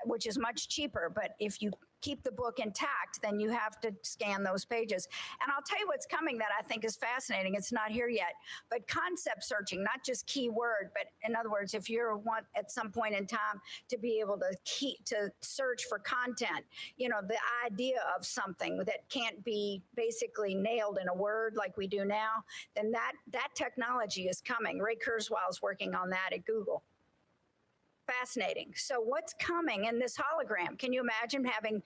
which is much cheaper. But if you keep the book intact, then you have to scan those pages. And I'll tell you what's coming that I think is fascinating. It's not here yet, but concept searching, not just keyword, but in other words, if you want at some point in time to be able to search for content, the idea of something that can't be basically nailed in a word like we do now, then that technology is coming. Ray Kurzweil is working on that at Google. Fascinating. So what's coming in this hologram? Can you imagine having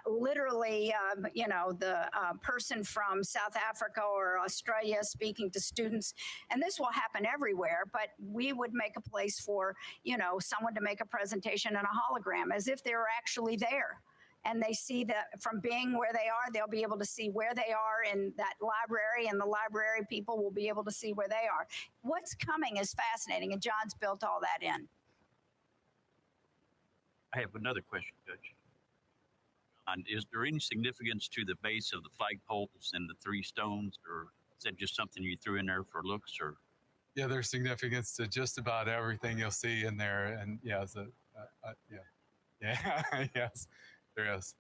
literally, the person from South Africa or Australia speaking to students? And this will happen everywhere, but we would make a place for, someone to make a presentation in a hologram as if they were actually there. And they see that from being where they are, they'll be able to see where they are in that library, and the library people will be able to see where they are. What's coming is fascinating, and John's built all that in. I have another question, Judge. And is there any significance to the base of the flagpoles and the 3 stones, or is that just something you threw in there for looks? Or Yeah, there's significance to just about everything you'll see in there, and yes, there is.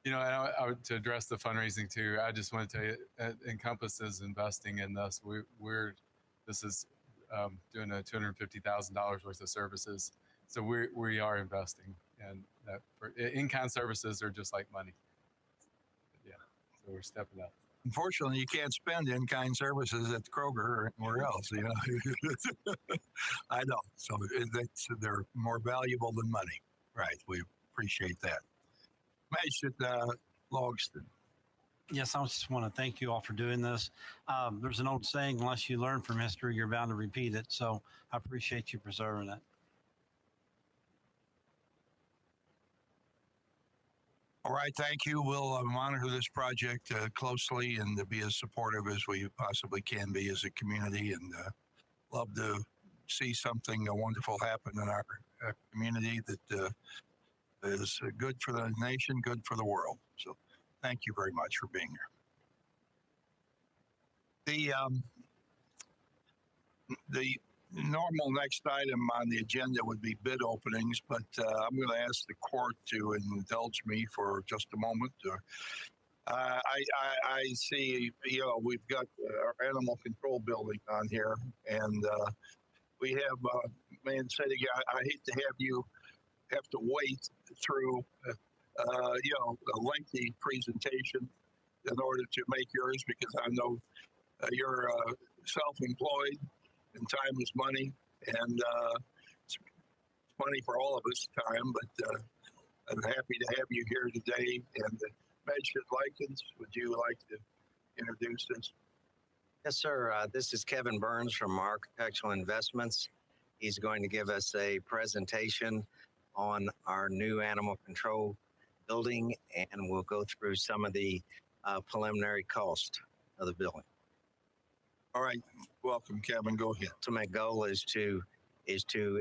To address the fundraising too, I just want to tell you, it encompasses investing in this. This is doing a $250,000 worth of services. So we are investing, and that in-kind services are just like money. Yeah, so we're stepping up. Unfortunately, you can't spend in-kind services at Kroger or anywhere else. I know. So they're more valuable than money. Right. We appreciate that. Magistrate Logston. Yes, I just want to thank you all for doing this. There's an old saying, unless you learn from history, you're bound to repeat it. So I appreciate you preserving it. All right, thank you. We'll monitor this project closely and be as supportive as we possibly can be as a community, and love to see something wonderful happen in our community that is good for the nation, good for the world. So thank you very much for being here. The normal next item on the agenda would be bid openings, but I'm going to ask the court to indulge me for just a moment. I see, we've got our animal control building on here, and we have, man said again, I hate to have you have to wait through, a lengthy presentation in order to make yours, because I know you're self-employed and time is money, and it's money for all of us, time, but I'm happy to have you here today. And Measured Likens, would you like to introduce this? Yes, sir. This is Kevin Burns from Architectural Investments. He's going to give us a presentation on our new animal control building, and we'll go through some of the preliminary cost of the building. All right, welcome, Kevin. Go ahead. So my goal is to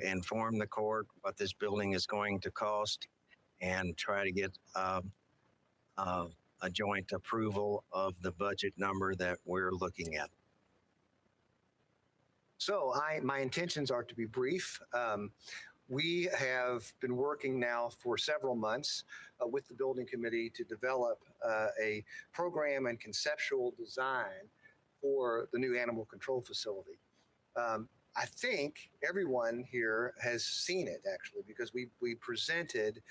inform the court what this building is going to cost, and try to get a joint approval of the budget number that we're looking at. So my intentions are to be brief. We have been working now for several months with the building committee to develop a program and conceptual design for the new animal control facility. I think everyone here has seen it, actually, because we presented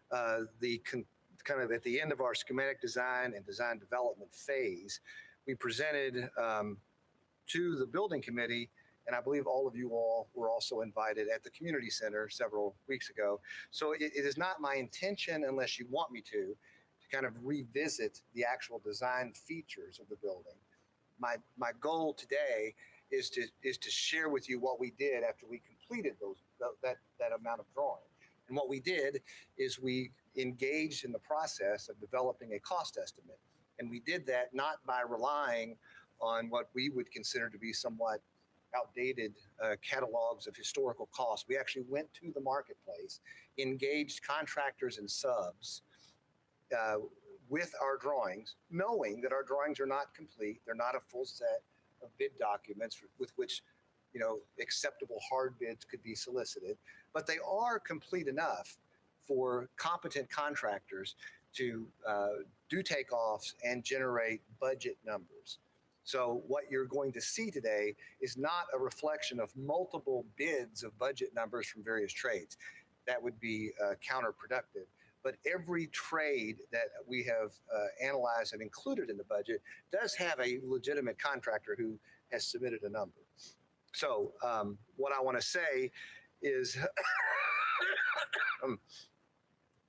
kind of at the end of our schematic design and design development phase. We presented to the building committee, and I believe all of you all were also invited at the community center several weeks ago. So it is not my intention, unless you want me to kind of revisit the actual design features of the building. My goal today is to share with you what we did after we completed that amount of drawing. And what we did is we engaged in the process of developing a cost estimate. And we did that not by relying on what we would consider to be somewhat outdated catalogs of historical costs. We actually went to the marketplace, engaged contractors and subs with our drawings, knowing that our drawings are not complete. They're not a full set of bid documents with which, acceptable hard bids could be solicited, but they are complete enough for competent contractors to do takeoffs and generate budget numbers. So what you're going to see today is not a reflection of multiple bids of budget numbers from various trades. That would be counterproductive. But every trade that we have analyzed and included in the budget does have a legitimate contractor who has submitted a number. So what I want to say is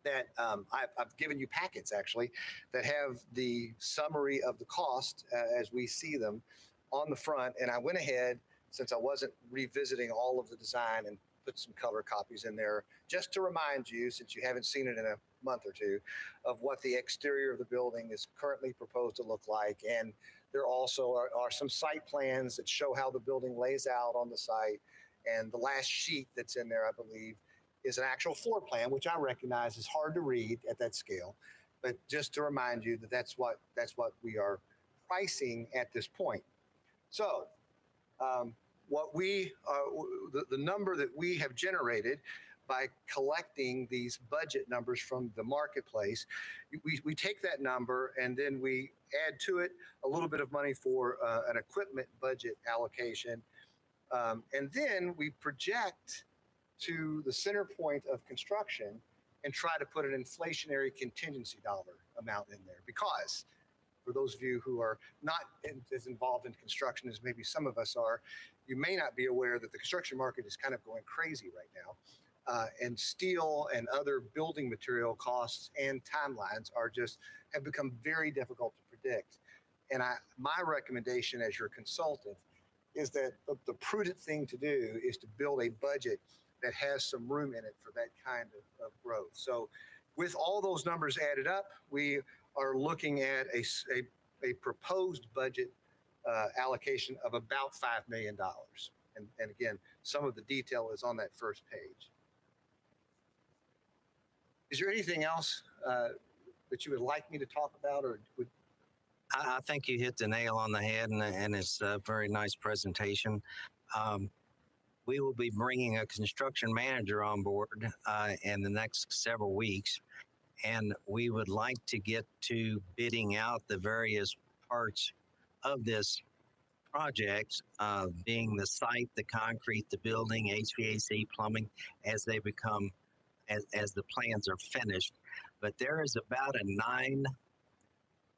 that I've given you packets, actually, that have the summary of the cost as we see them on the front. And I went ahead, since I wasn't revisiting all of the design, and put some color copies in there just to remind you, since you haven't seen it in a month or two, of what the exterior of the building is currently proposed to look like. And there also are some site plans that show how the building lays out on the site. And the last sheet that's in there, I believe, is an actual floor plan, which I recognize is hard to read at that scale. But just to remind you that that's what we are pricing at this point. So what we the number that we have generated by collecting these budget numbers from the marketplace, we take that number and then we add to it a little bit of money for an equipment budget allocation. And then we project to the center point of construction and try to put an inflationary contingency dollar amount in there. Because for those of you who are not as involved in construction as maybe some of us are, you may not be aware that the construction market is kind of going crazy right now. And steel and other building material costs and timelines have become very difficult to predict. And my recommendation as your consultant is that the prudent thing to do is to build a budget that has some room in it for that kind of growth. So with all those numbers added up, we are looking at a proposed budget allocation of about $5 million. And again, some of the detail is on that first page. Is there anything else that you would like me to talk about, or would? I think you hit the nail on the head, and it's a very nice presentation. we will be bringing a construction manager on board in the next several weeks. And we would like to get to bidding out the various parts of this project, being the site, the concrete, the building, HVAC, plumbing, as they become, as the plans are finished. But there is about a 9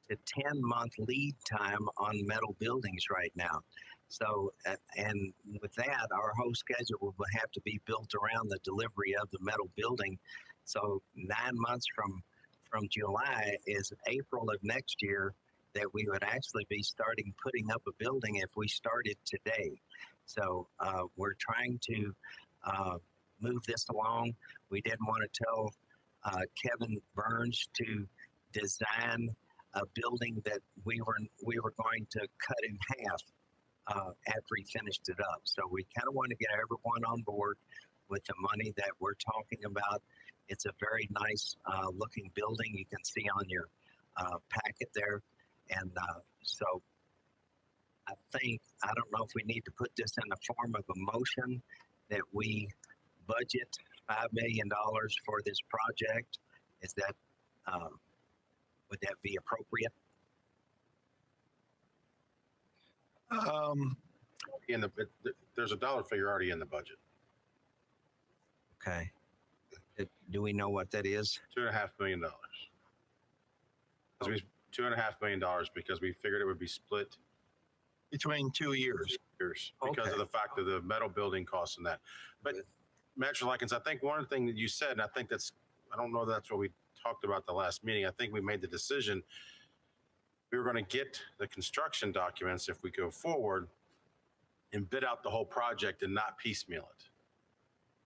to 10 month lead time on metal buildings right now. So, and with that, our whole schedule will have to be built around the delivery of the metal building. So 9 months from July is April of next year that we would actually be starting putting up a building if we started today. So we're trying to move this along. We didn't want to tell Kevin Burns to design a building that we were going to cut in half after he finished it up. So we kind of want to get everyone on board with the money that we're talking about. It's a very nice looking building. You can see on your packet there. And so I don't know if we need to put this in the form of a motion that we budget $5 million for this project. Is that, would that be appropriate? There's a dollar figure already in the budget. Okay. Do we know what that is? $2.5 million. $2.5 million because we figured it would be split Between 2 years. because of the fact of the metal building costs and that. But Mr. Likens, I think one thing that you said, and I think I don't know that's what we talked about the last meeting. I think we made the decision we were going to get the construction documents if we go forward and bid out the whole project and not piecemeal it.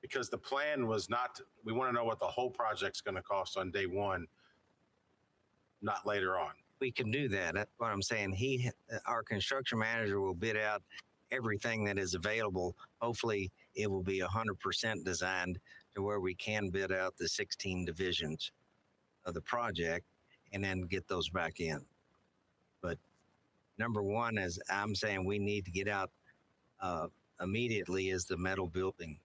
Because the plan was not, we want to know what the whole project's going to cost on day one, not later on. We can do that. That's what I'm saying. Our construction manager will bid out everything that is available. Hopefully it will be 100% designed to where we can bid out the 16 divisions of the project and then get those back in. But number one is I'm saying we need to get out immediately is the metal building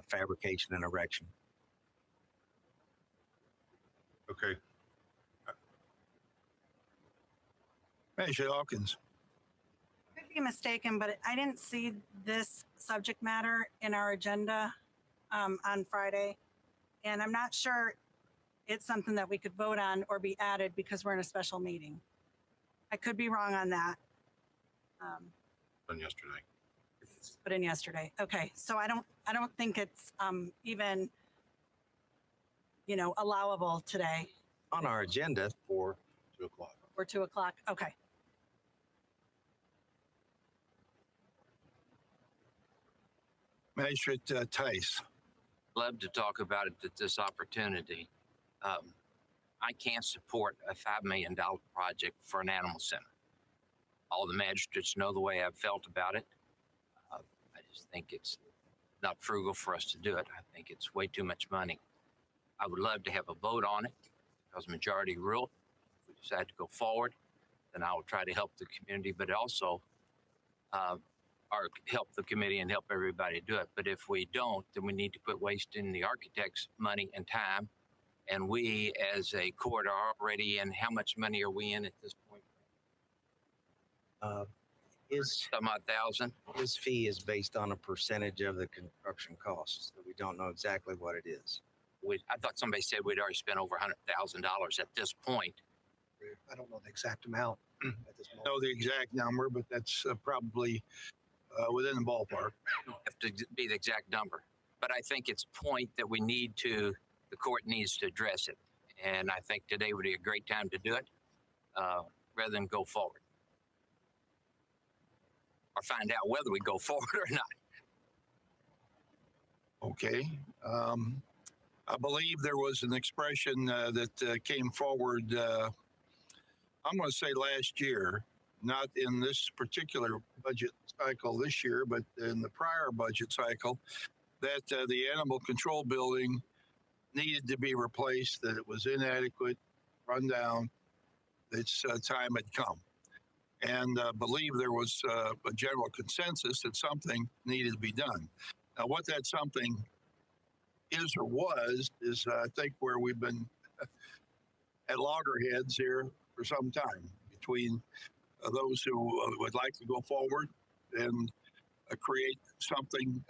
fabrication and erection. Okay. Manager Hawkins. I could be mistaken, but I didn't see this subject matter in our agenda on Friday. And I'm not sure it's something that we could vote on or be added because we're in a special meeting. I could be wrong on that. Done yesterday. Put in yesterday. Okay, so I don't think it's even, allowable today On our agenda, For 2 o'clock. or 2 o'clock. Okay. Magistrate Tice. Love to talk about it at this opportunity. I can't support a $5 million project for an animal center. All the magistrates know the way I've felt about it. I just think it's not frugal for us to do it. I think it's way too much money. I would love to have a vote on it because majority rule. If we decide to go forward, then I will try to help the community, but also or help the committee and help everybody do it. But if we don't, then we need to quit wasting the architect's money and time. And we, as a court, are already in. How much money are we in at this point? Some odd thousand. His fee is based on a percentage of the construction costs. So we don't know exactly what it is. I thought somebody said we'd already spent over $100,000 at this point. I don't know the exact amount at this moment. Know the exact number, but that's probably within the ballpark. Have to be the exact number. But I think it's a point that the court needs to address it. And I think today would be a great time to do it rather than go forward. Or find out whether we go forward or not. Okay. I believe there was an expression that came forward, I'm going to say last year, not in this particular budget cycle this year, but in the prior budget cycle, that the animal control building needed to be replaced, that it was inadequate, run down, its time had come. and believe there was a general consensus that something needed to be done. Now, what that something is or was is, I think, where we've been at loggerheads here for some time between those who would like to go forward and create something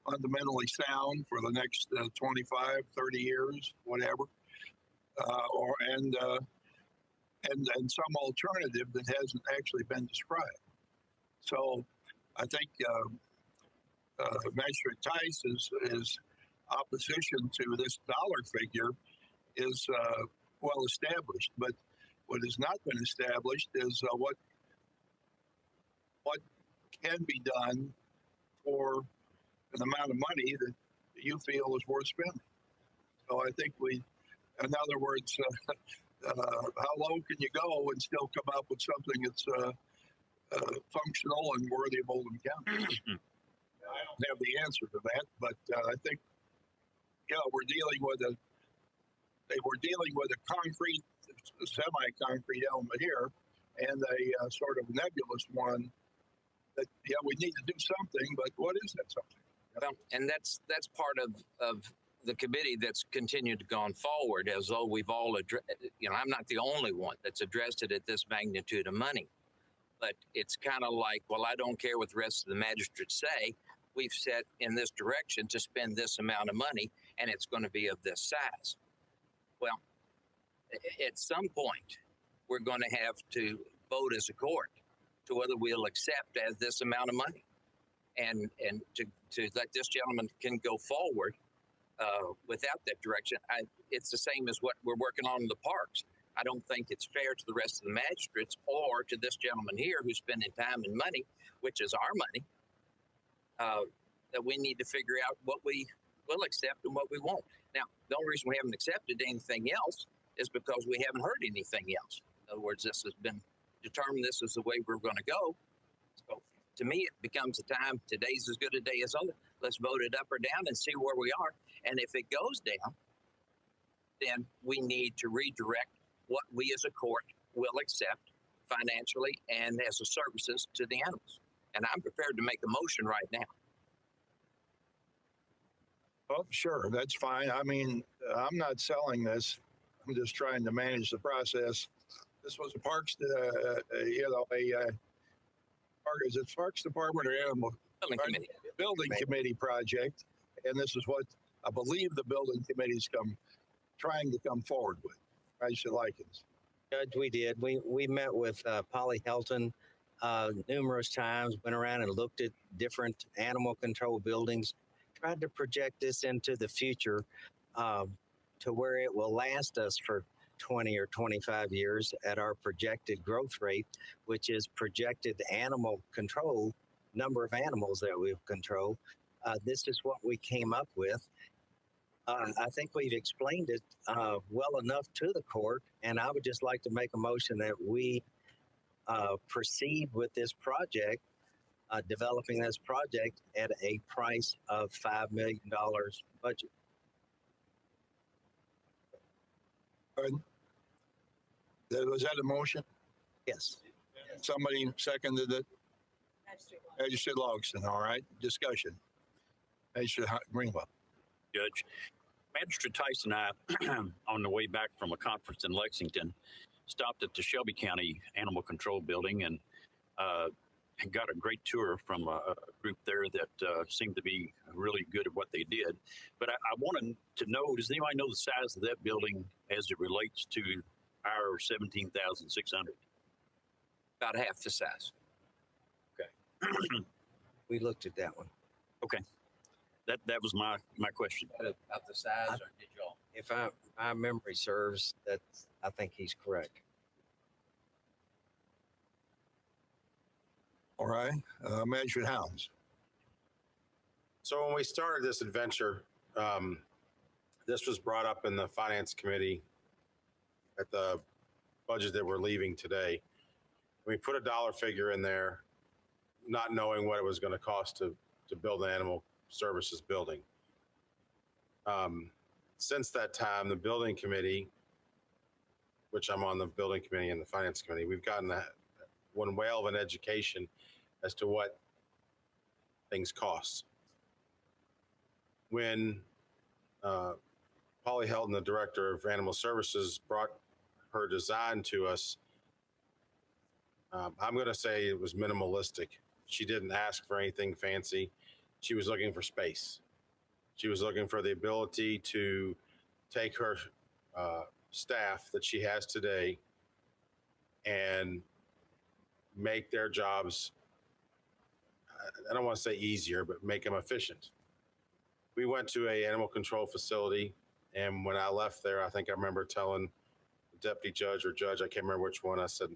fundamentally sound for the next 25, 30 years, whatever, and some alternative that hasn't actually been described. So I think Magistrate Tice's opposition to this dollar figure is well established, but what has not been established is what can be done for an amount of money that you feel is worth spending. So I think in other words, how low can you go and still come up with something that's functional and worthy of Oldham County? I don't have the answer to that, but I think, we're dealing with a concrete, semi-concrete element here, and a sort of nebulous one that, we need to do something, but what is that something? Well, and that's part of the committee that's continued to go forward, as though we've all addressed, I'm not the only one that's addressed it at this magnitude of money. But it's kind of like, well, I don't care what the rest of the magistrates say. We've set in this direction to spend this amount of money, and it's going to be of this size. Well, at some point, we're going to have to vote as a court to whether we'll accept as this amount of money, and to let this gentleman can go forward without that direction. It's the same as what we're working on in the parks. I don't think it's fair to the rest of the magistrates or to this gentleman here who's spending time and money, which is our money, that we need to figure out what we will accept and what we won't. Now, the only reason we haven't accepted anything else is because we haven't heard anything else. In other words, this has been determined, this is the way we're going to go. So to me, it becomes a time, today's as good a day as other. Let's vote it up or down and see where we are. And if it goes down, then we need to redirect what we as a court will accept financially and as a services to the animals. And I'm prepared to make a motion right now. Oh, sure, that's fine. I mean, I'm not selling this. I'm just trying to manage the process. This was a Parks, is it Parks Department or Animal Building Committee? Building Committee project, and this is what I believe the Building Committee's trying to come forward with. Magistrate Likens. Judge, we did. We met with Polly Helton numerous times, went around and looked at different animal control buildings, tried to project this into the future to where it will last us for 20 or 25 years at our projected growth rate, which is projected animal control, number of animals that we control. This is what we came up with. I think we've explained it well enough to the court, and I would just like to make a motion that we proceed with this project, developing this project at a price of $5 million budget. Was that a motion? Yes. Somebody seconded it? Magistrate Logston, all right. Discussion. Magistrate Greenwell. Judge, Magistrate Tice and I, on the way back from a conference in Lexington, stopped at the Shelby County Animal Control Building and got a great tour from a group there that seemed to be really good at what they did. But I wanted to know, does anybody know the size of that building as it relates to our 17,600? About half the size. Okay. We looked at that one. Okay. That was my question. About the size, or did y'all? If my memory serves, I think he's correct. All right. Magistrate Hounds. So when we started this adventure, this was brought up in the Finance Committee at the budget that we're leaving today. We put a dollar figure in there, not knowing what it was going to cost to build an animal services building. Since that time, the Building Committee, which I'm on the Building Committee and the Finance Committee, we've gotten one whale of an education as to what things cost. When Polly Helton, the director of animal services, brought her design to us, I'm going to say it was minimalistic. She didn't ask for anything fancy. She was looking for space. She was looking for the ability to take her staff that she has today and make their jobs, I don't want to say easier, but make them efficient. We went to an animal control facility, and when I left there, I think I remember telling the deputy judge or judge, I can't remember which one, I said,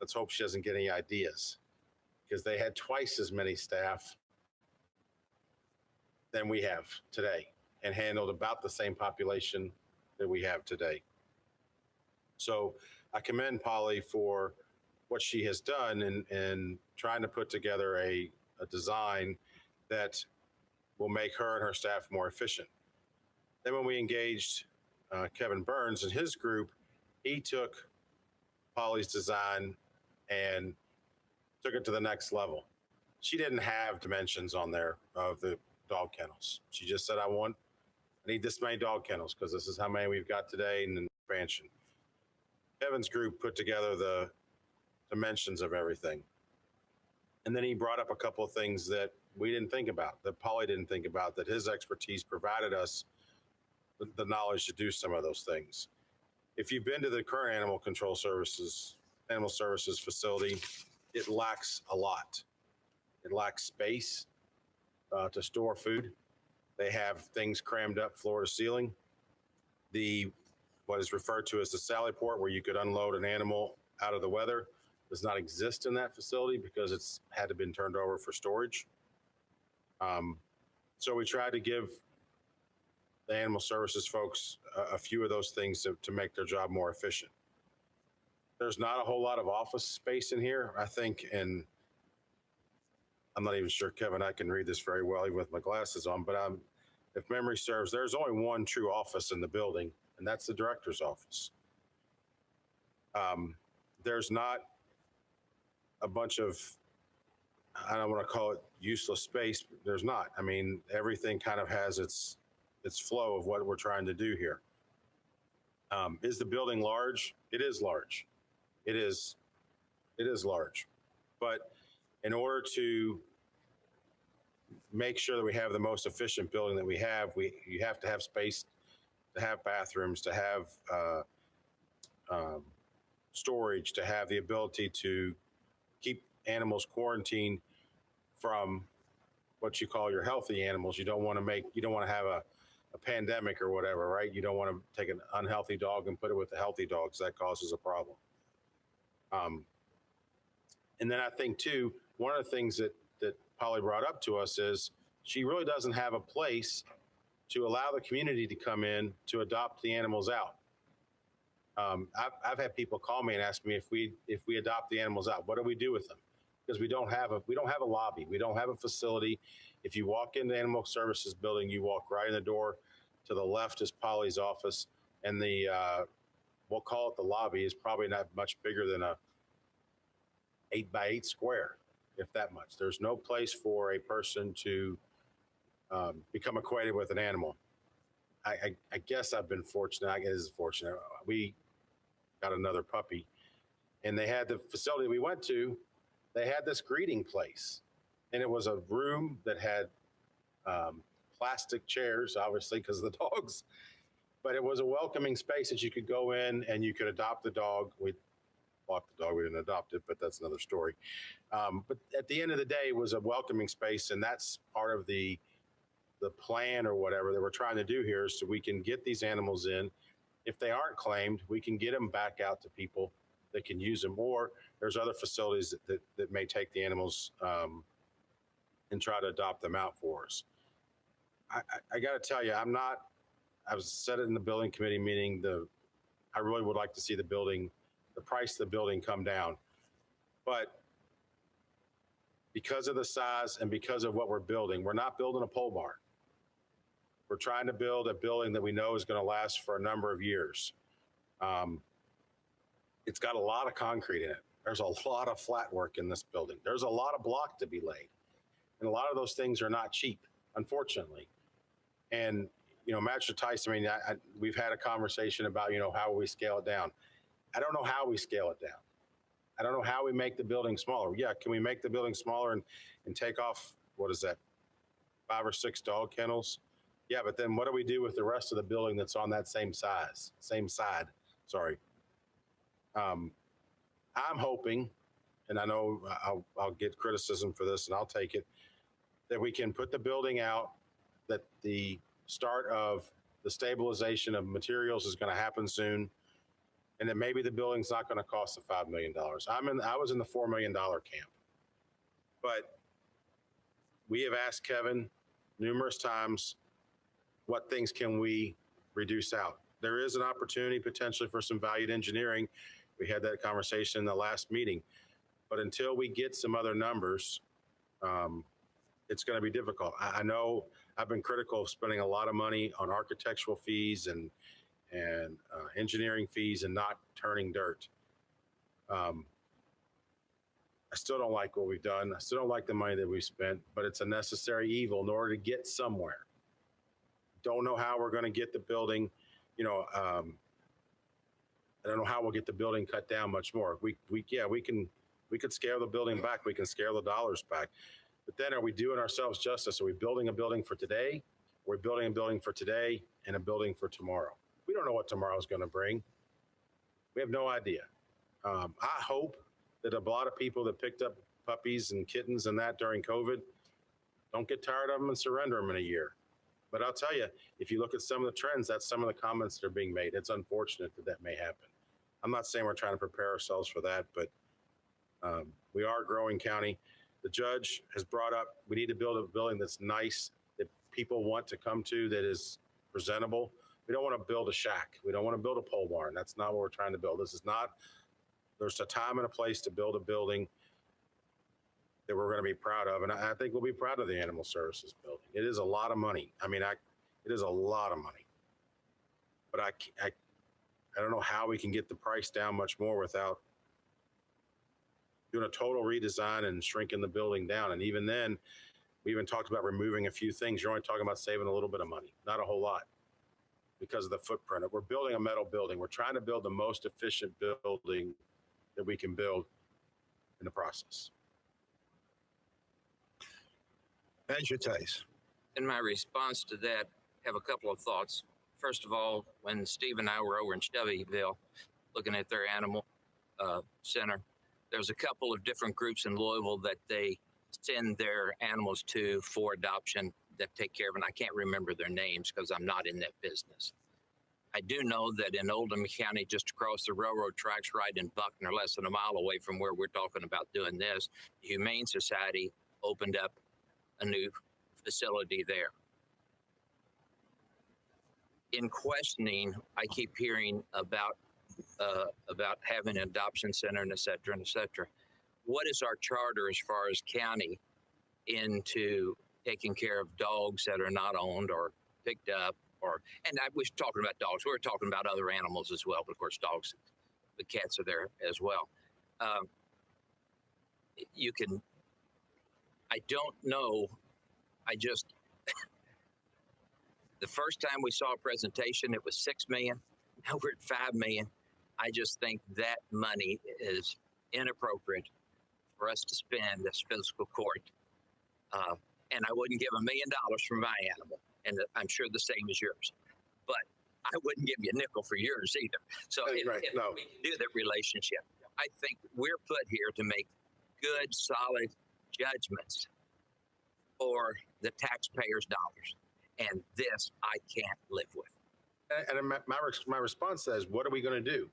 let's hope she doesn't get any ideas, because they had twice as many staff than we have today and handled about the same population that we have today. So I commend Polly for what she has done in trying to put together a design that will make her and her staff more efficient. Then when we engaged Kevin Burns and his group, he took Polly's design and took it to the next level. She didn't have dimensions on there of the dog kennels. She just said, I need this many dog kennels because this is how many we've got today and an expansion. Kevin's group put together the dimensions of everything. And then he brought up a couple of things that we didn't think about, that Polly didn't think about, that his expertise provided us the knowledge to do some of those things. If you've been to the current animal services facility, it lacks a lot. It lacks space to store food. They have things crammed up floor to ceiling. What is referred to as the Sally Port, where you could unload an animal out of the weather, does not exist in that facility because it's had to been turned over for storage. So we tried to give the animal services folks a few of those things to make their job more efficient. There's not a whole lot of office space in here, I think, and I'm not even sure, Kevin, I can read this very well even with my glasses on, but if memory serves, there's only one true office in the building, and that's the director's office. There's not a bunch of, I don't want to call it useless space. There's not. I mean, everything kind of has its flow of what we're trying to do here. Is the building large? It is large. It is large. But in order to make sure that we have the most efficient building that we have, you have to have space to have bathrooms, to have storage, to have the ability to keep animals quarantined from what you call your healthy animals. You don't want to have a pandemic or whatever, right? You don't want to take an unhealthy dog and put it with the healthy dogs. That causes a problem. And then I think too, one of the things that Polly brought up to us is she really doesn't have a place to allow the community to come in to adopt the animals out. I've had people call me and ask me if we adopt the animals out, what do we do with them? Because we don't have a lobby, we don't have a facility. If you walk into the animal services building, you walk right in the door. To the left is Polly's office, and we'll call it the lobby, is probably not much bigger than a 8x8 square, if that much. There's no place for a person to become acquainted with an animal. I guess I've been fortunate. I guess it's fortunate. We got another puppy, and they had the facility we went to. They had this greeting place, and it was a room that had plastic chairs, obviously because of the dogs, but it was a welcoming space that you could go in and you could adopt the dog. We bought the dog, we didn't adopt it, but that's another story. But at the end of the day, it was a welcoming space, and that's part of the plan or whatever that we're trying to do here, is so we can get these animals in. If they aren't claimed, we can get them back out to people that can use them, or there's other facilities that may take the animals and try to adopt them out for us. I got to tell you, I've said it in the building committee meeting, I really would like to see the price of the building come down. But because of the size and because of what we're building, we're not building a pole barn. We're trying to build a building that we know is going to last for a number of years. It's got a lot of concrete in it. There's a lot of flat work in this building. There's a lot of block to be laid. And a lot of those things are not cheap, unfortunately. And, Magistrate Tyson, we've had a conversation about, how we scale it down. I don't know how we scale it down. I don't know how we make the building smaller. Yeah, can we make the building smaller and take off, what is that, 5 or 6 dog kennels? Yeah, but then what do we do with the rest of the building that's on that same side? Sorry. I'm hoping, and I know I'll get criticism for this and I'll take it, that we can put the building out, that the start of the stabilization of materials is going to happen soon, and that maybe the building's not going to cost the $5 million. I was in the $4 million camp, but we have asked Kevin numerous times, what things can we reduce out? There is an opportunity potentially for some valued engineering. We had that conversation in the last meeting, but until we get some other numbers, it's going to be difficult. I know I've been critical of spending a lot of money on architectural fees and engineering fees and not turning dirt. I still don't like what we've done. I still don't like the money that we've spent, but it's a necessary evil in order to get somewhere. Don't know how we're going to get the building, I don't know how we'll get the building cut down much more. We could scale the building back. We can scale the dollars back. But then are we doing ourselves justice? Are we building a building for today? We're building a building for today and a building for tomorrow. We don't know what tomorrow is going to bring. We have no idea. I hope that a lot of people that picked up puppies and kittens and that during COVID don't get tired of them and surrender them in a year. But I'll tell you, if you look at some of the trends, that's some of the comments that are being made. It's unfortunate that may happen. I'm not saying we're trying to prepare ourselves for that, but we are a growing county. The judge has brought up, we need to build a building that's nice, that people want to come to, that is presentable. We don't want to build a shack. We don't want to build a pole barn. That's not what we're trying to build. There's a time and a place to build a building that we're going to be proud of. And I think we'll be proud of the Animal Services building. It is a lot of money. It is a lot of money. But I don't know how we can get the price down much more without doing a total redesign and shrinking the building down. And even then, we even talked about removing a few things. You're only talking about saving a little bit of money, not a whole lot, because of the footprint. We're building a metal building. We're trying to build the most efficient building that we can build in the process. Magistrate Tyson. In my response to that, I have a couple of thoughts. First of all, when Steve and I were over in Chevyville looking at their animal center, there's a couple of different groups in Louisville that they send their animals to for adoption that take care of, and I can't remember their names because I'm not in that business. I do know that in Oldham County, just across the railroad tracks, right in Buckner, less than a mile away from where we're talking about doing this, the Humane Society opened up a new facility there. In questioning, I keep hearing about having an adoption center and et cetera and et cetera. What is our charter as far as county into taking care of dogs that are not owned or picked up? And I was talking about dogs. We were talking about other animals as well, but of course, dogs, the cats are there as well. I don't know. The first time we saw a presentation, it was $6 million. Now we're at $5 million. I just think that money is inappropriate for us to spend as fiscal court. And I wouldn't give $1 million for my animal. And I'm sure the same as yours. But I wouldn't give you a nickel for yours either. So if we can do that relationship, I think we're put here to make good, solid judgments for the taxpayers' dollars. And this I can't live with. And my response says, what are we going to do?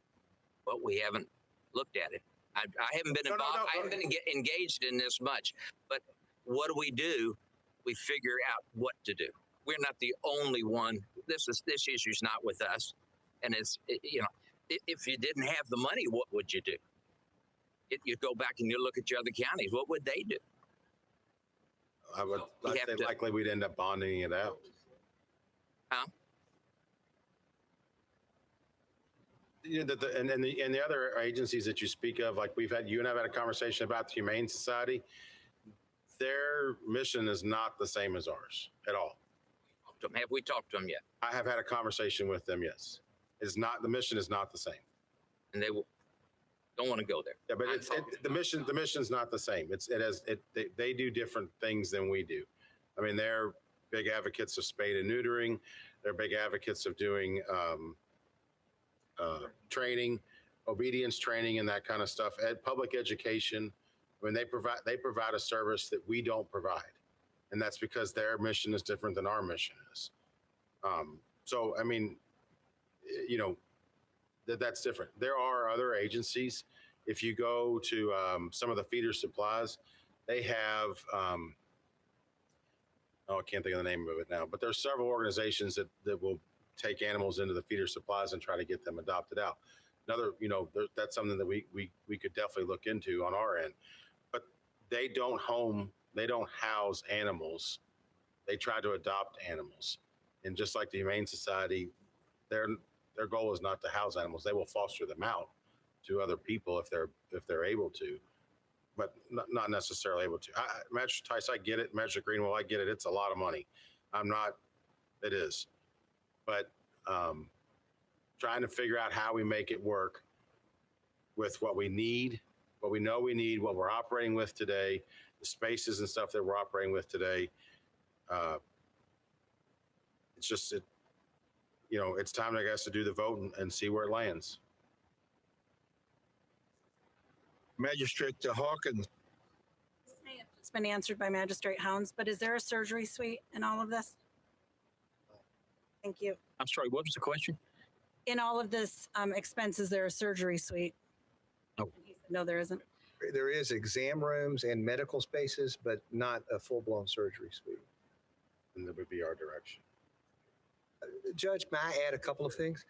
Well, we haven't looked at it. I haven't been involved. I haven't been engaged in this much. But what do? We figure out what to do. We're not the only one. This issue's not with us. And if you didn't have the money, what would you do? You go back and you look at your other counties. What would they do? I'd say likely we'd end up bonding it out. Huh? You know, and the other agencies that you speak of, like you and I've had a conversation about the Humane Society. Their mission is not the same as ours at all. Have we talked to them yet? I have had a conversation with them. Yes, the mission is not the same, And they don't want to go there. yeah, but the mission's not the same. They do different things than we do. I mean, they're big advocates of spade and neutering. They're big advocates of doing training, obedience training, and that kind of stuff. Public education. I mean, they provide a service that we don't provide, and that's because their mission is different than our mission is. So, I mean, you know, that's different. There are other agencies. If you go to some of the feeder supplies, they have, I can't think of the name of it now, but there's several organizations that will take animals into the feeder supplies and try to get them adopted out. Another, you know, that's something that we could definitely look into on our end. But they don't house animals. They try to adopt animals. And just like the Humane Society, their goal is not to house animals. They will foster them out to other people if they're able to, but not necessarily able to. Magistrate Tice, I get it. Magistrate Greenwell, I get it. It's a lot of money. It is. But trying to figure out how we make it work with what we need, what we know we need, what we're operating with today, the spaces and stuff that we're operating with today. It's time, I guess, to do the vote and see where it lands. Magistrate Hawkins. This may have just been answered by Magistrate Hounds, but is there a surgery suite in all of this? Thank you. I'm sorry, what was the question? In all of this expense, is there a surgery suite? No. No, there isn't. There is exam rooms and medical spaces, but not a full-blown surgery suite. And that would be our direction. Judge, may I add a couple of things?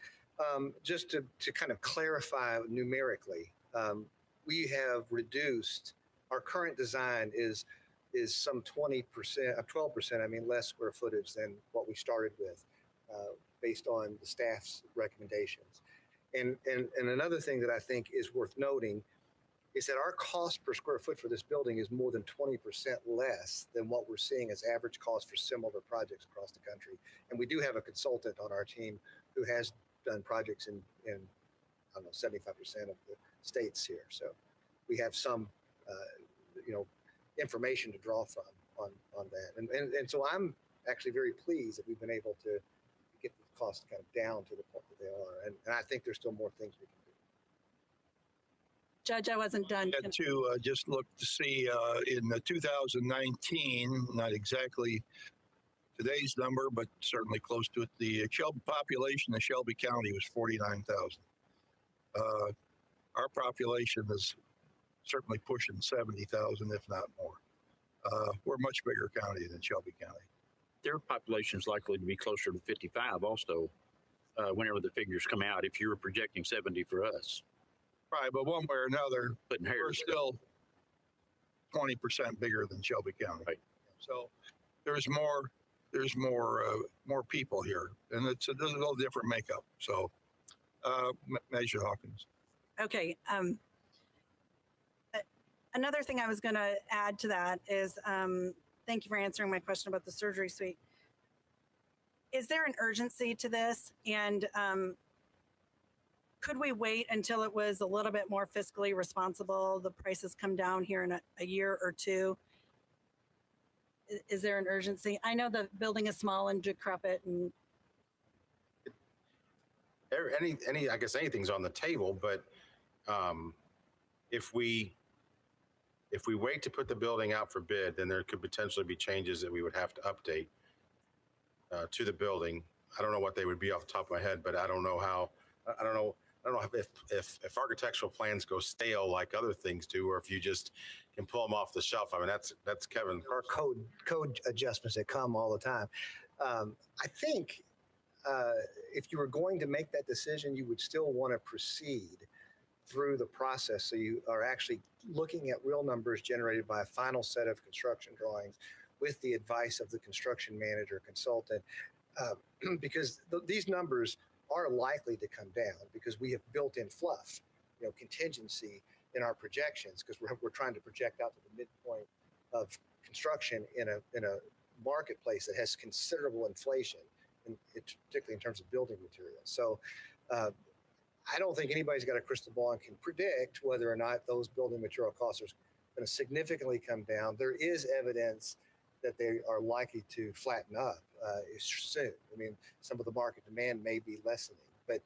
Just to kind of clarify numerically, we have reduced, our current design is some 20%, 12%, less square footage than what we started with, based on the staff's recommendations. And another thing that I think is worth noting is that our cost per square foot for this building is more than 20% less than what we're seeing as average cost for similar projects across the country. And we do have a consultant on our team who has done projects in I don't know, 75% of the states here. So we have some, information to draw from on that. And so I'm actually very pleased that we've been able to get the costs kind of down to the point that they are. And I think there's still more things we can do. Judge, I wasn't done. Had to just look to see in 2019, not exactly today's number, but certainly close to it. The Shelby population in Shelby County was 49,000. Our population is certainly pushing 70,000, if not more. We're a much bigger county than Shelby County. Their population is likely to be closer to 55 also, whenever the figures come out, if you were projecting 70 for us. Right, but one way or another, Putting we're hairs. still 20% bigger than Shelby County. Right. So there's more people here, and it's a little different makeup. So, Measure Hawkins. Okay. Another thing I was going to add to that is, thank you for answering my question about the surgery suite. Is there an urgency to this? And could we wait until it was a little bit more fiscally responsible? The prices come down here in a year or two. Is there an urgency? I know the building is small and decrepit, and I guess anything's on the table, but if we wait to put the building out for bid, then there could potentially be changes that we would have to update to the building. I don't know what they would be off the top of my head, but I don't know how. I don't know if architectural plans go stale like other things do, or if you just can pull them off the shelf. I mean, that's Kevin. Or code adjustments that come all the time. I think if you were going to make that decision, you would still want to proceed through the process. So you are actually looking at real numbers generated by a final set of construction drawings with the advice of the construction manager consultant, because these numbers are likely to come down because we have built in fluff, contingency in our projections because we're trying to project out to the midpoint of construction in a marketplace that has considerable inflation, particularly in terms of building materials. So I don't think anybody's got a crystal ball and can predict whether or not those building material costs are going to significantly come down. There is evidence that they are likely to flatten up soon. I mean, some of the market demand may be lessening, but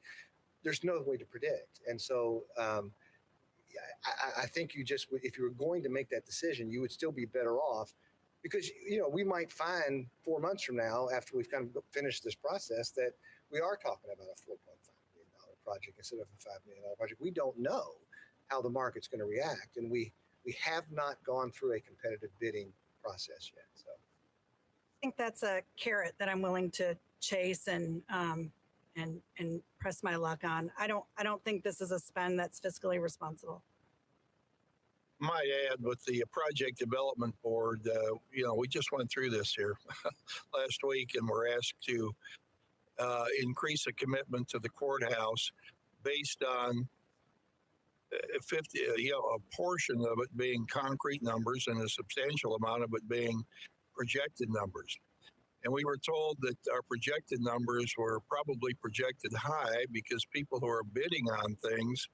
there's no way to predict. And so I think if you were going to make that decision, you would still be better off because, we might find 4 months from now, after we've kind of finished this process, that we are talking about a $4.5 million project instead of a $5 million project. We don't know how the market's going to react. And we have not gone through a competitive bidding process yet. So I think that's a carrot that I'm willing to chase and press my luck on. I don't think this is a spend that's fiscally responsible. Might add with the project development board, we just went through this here last week, and we're asked to increase a commitment to the courthouse based on 50, a portion of it being concrete numbers and a substantial amount of it being projected numbers. And we were told that our projected numbers were probably projected high because people who are bidding on things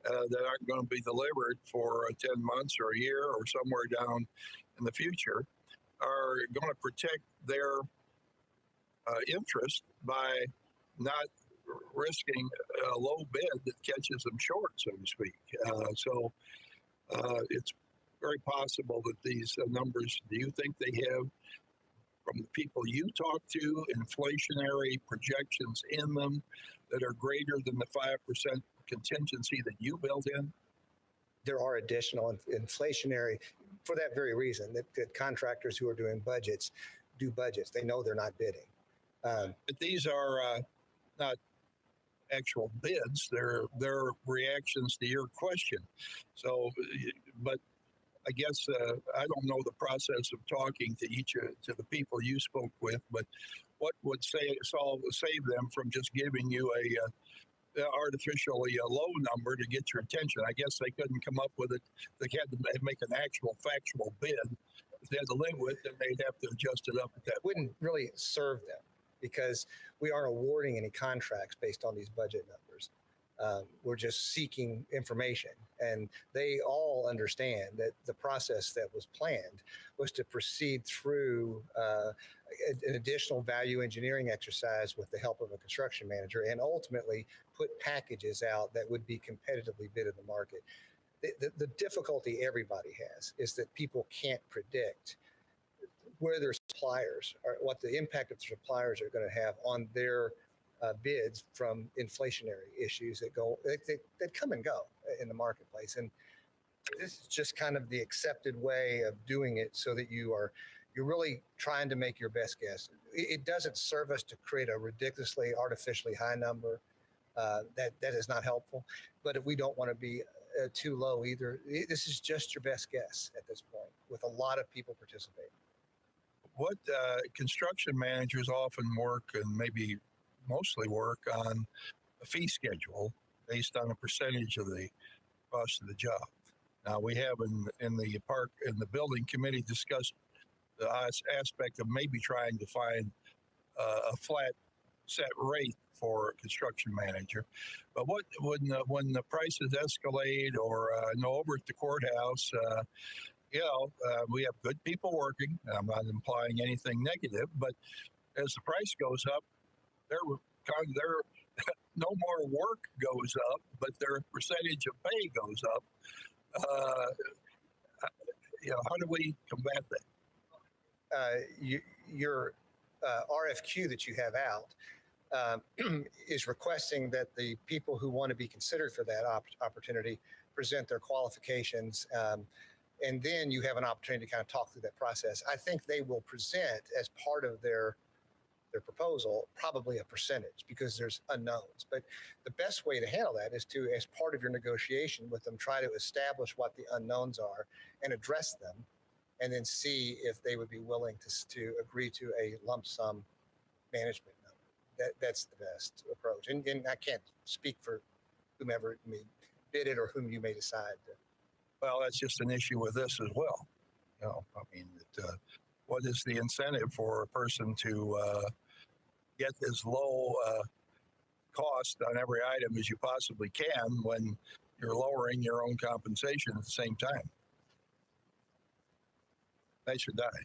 that aren't going to be delivered for 10 months or a year or somewhere down in the future are going to protect their interest by not risking a low bid that catches them short, so to speak. So it's very possible that these numbers, do you think they have, from the people you talk to, inflationary projections in them that are greater than the 5% contingency that you built in? There are additional inflationary, for that very reason, that contractors who are doing budgets do budgets. They know they're not bidding. But these are not actual bids. They're reactions to your question. So, but I guess I don't know the process of talking to the people you spoke with, but what would save them from just giving you a artificially low number to get your attention? I guess they couldn't come up with it. They had to make an actual factual bid. If they had to live with it, they'd have to adjust it up at that. Wouldn't really serve them because we aren't awarding any contracts based on these budget numbers. We're just seeking information, and they all understand that the process that was planned was to proceed through an additional value engineering exercise with the help of a construction manager and ultimately put packages out that would be competitively bid in the market. The difficulty everybody has is that people can't predict where their suppliers or what the impact of the suppliers are going to have on their bids from inflationary issues that come and go in the marketplace. And this is just kind of the accepted way of doing it so that you're really trying to make your best guess. It doesn't serve us to create a ridiculously artificially high number. That is not helpful, but we don't want to be too low either. This is just your best guess at this point with a lot of people participating. What construction managers often work, and maybe mostly work, on a fee schedule based on a percentage of the cost of the job. Now we have in the building committee discussed the aspect of maybe trying to find a flat set rate for a construction manager. But when the prices escalate or over at the courthouse, we have good people working. I'm not implying anything negative, but as the price goes up, their no more work goes up, but their percentage of pay goes up. How do we combat that? Your RFQ that you have out is requesting that the people who want to be considered for that opportunity present their qualifications. And then you have an opportunity to kind of talk through that process. I think they will present as part of their proposal probably a percentage because there's unknowns. But the best way to handle that is to, as part of your negotiation with them, try to establish what the unknowns are and address them, and then see if they would be willing to agree to a lump sum management number. that's the best approach. And I can't speak for whomever may bid it or whom you may decide to. Well, that's just an issue with this as well. I mean, what is the incentive for a person to get as low cost on every item as you possibly can when you're lowering your own compensation at the same time? They should die.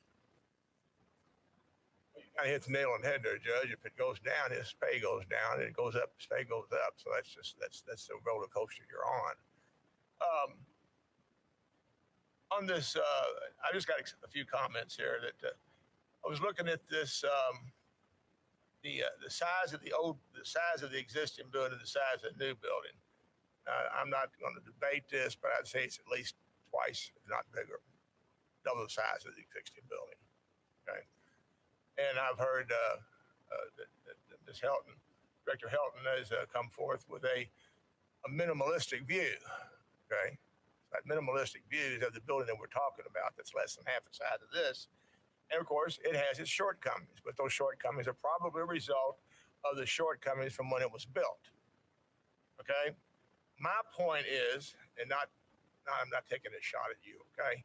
I hit the nail on the head there, Judge. If it goes down, his pay goes down. And it goes up, his pay goes up. So that's the roller coaster you're on. On this, I just got a few comments here that I was looking at this. The size of the existing building, the size of the new building. I'm not going to debate this, but I'd say it's at least twice, if not bigger, double the size of the existing building. Okay, and I've heard that Ms. Helton, Director Helton, has come forth with a minimalistic view. Okay, that minimalistic view of the building that we're talking about that's less than half the size of this. And of course, it has its shortcomings, but those shortcomings are probably a result of the shortcomings from when it was built. Okay? My point is, and I'm not taking a shot at you, okay?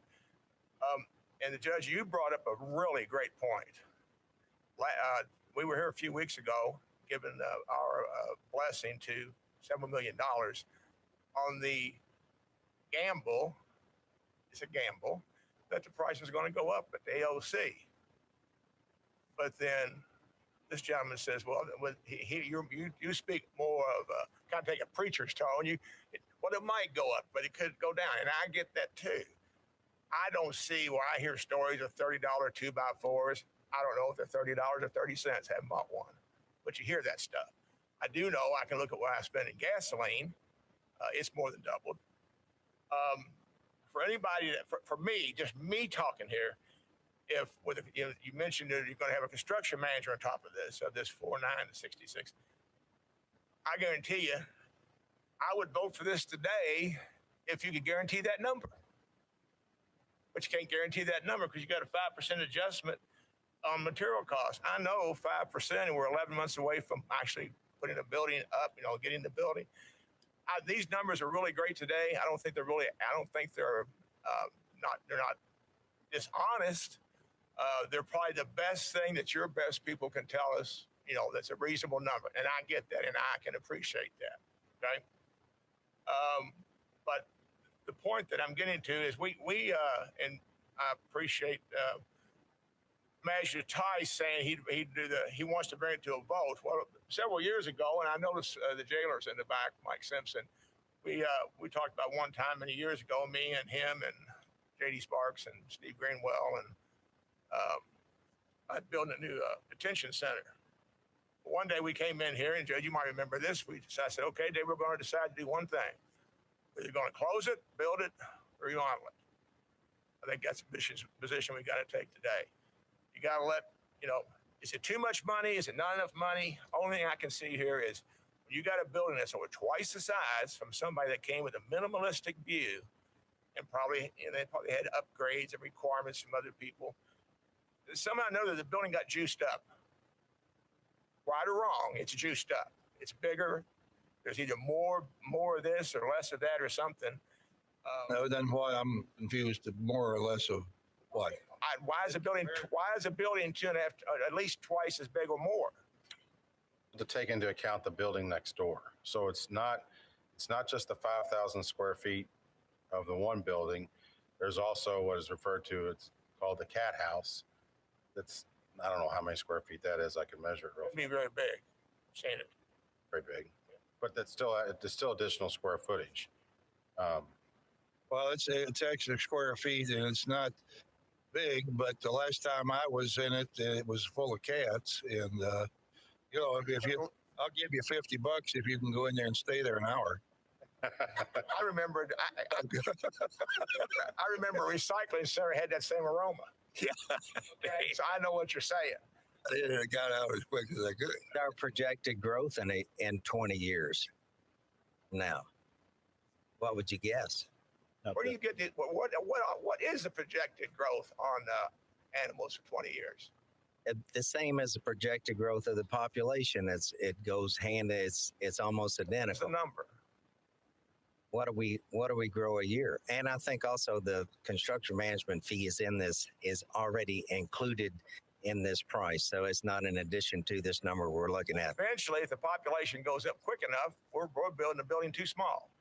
And the judge, you brought up a really great point. We were here a few weeks ago, giving our blessing to several $7 million on the gamble. It's a gamble that the price is going to go up at the AOC. But then this gentleman says, well, you speak more of kind of take a preacher's tone. It might go up, but it could go down. And I get that too. I don't see where I hear stories of $30 2x4s. I don't know if they're $30 or 30 cents. Haven't bought one. But you hear that stuff. I do know I can look at what I spend in gasoline. It's more than doubled. For anybody, for me, just me talking here, you mentioned that you're going to have a construction manager on top of this 49 to 66. I guarantee you, I would vote for this today if you could guarantee that number. But you can't guarantee that number because you got a 5% adjustment on material costs. I know 5%, and we're 11 months away from actually putting a building up, getting the building. These numbers are really great today. I don't think they're not dishonest. They're probably the best thing that your best people can tell us, that's a reasonable number. And I get that, and I can appreciate that, okay? But the point that I'm getting to is and I appreciate Manager Tice saying he wants to bring it to a vote. Well, several years ago, and I noticed the jailers in the back, Mike Simpson, we talked about one time many years ago, me and him and J.D. Sparks and Steve Greenwell, and I'd build a new detention center. One day we came in here, and Judge, you might remember this. I said, okay, Dave, we're going to decide to do one thing. We're either going to close it, build it, or remodel it. I think that's the position we got to take today. You got to let, is it too much money? Is it not enough money? Only thing I can see here is when you got a building that's over twice the size from somebody that came with a minimalistic view and they probably had upgrades and requirements from other people. Somehow or another, the building got juiced up. Right or wrong, it's juiced up. It's bigger. There's either more of this or less of that or something. Then why I'm confused, more or less of what? Why is a building 2.5, at least twice as big or more? To take into account the building next door. So it's not just the 5,000 square feet of the one building. There's also what is referred to, it's called the cat house. That's, I don't know how many square feet that is. I can measure it real fast. It'd be very big. I've seen it. Very big. But there's still additional square footage. Well, it's extra square feet, and it's not big, but the last time I was in it, it was full of cats. And, I'll give you $50 if you can go in there and stay there an hour. I remember recycling center had that same aroma. Yeah. Okay, so I know what you're saying. I got out as quick as I could. Our projected growth in 20 years now. What would you guess? Where do you get what is the projected growth on animals for 20 years? The same as the projected growth of the population. It goes hand. It's almost It's a identical. number. What do we grow a year? And I think also the construction management fee is already included in this price. So it's not in addition to this number we're looking at. Eventually, if the population goes up quick enough, we're building a building too small.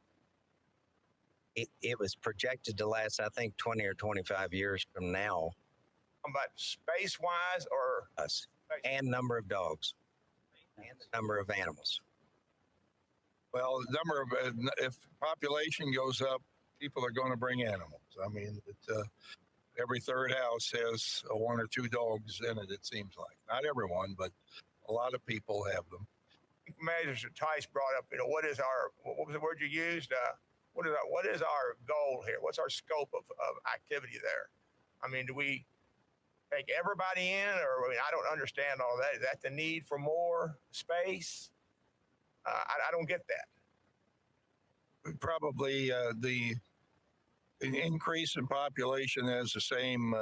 It was projected to last, I think, 20 or 25 years from now. About space wise or us and number of dogs and the number of animals. Well, the number of, if population goes up, people are going to bring animals. I mean, every third house has one or two dogs in it, it seems like. Not everyone, but a lot of people have them. Manager Tice brought up, what is our, what was the word you used? What is our goal here? What's our scope of activity there? I mean, do we take everybody in, or I mean, I don't understand all that. Is that the need for more space? I don't get that. Probably the increase in population has the same.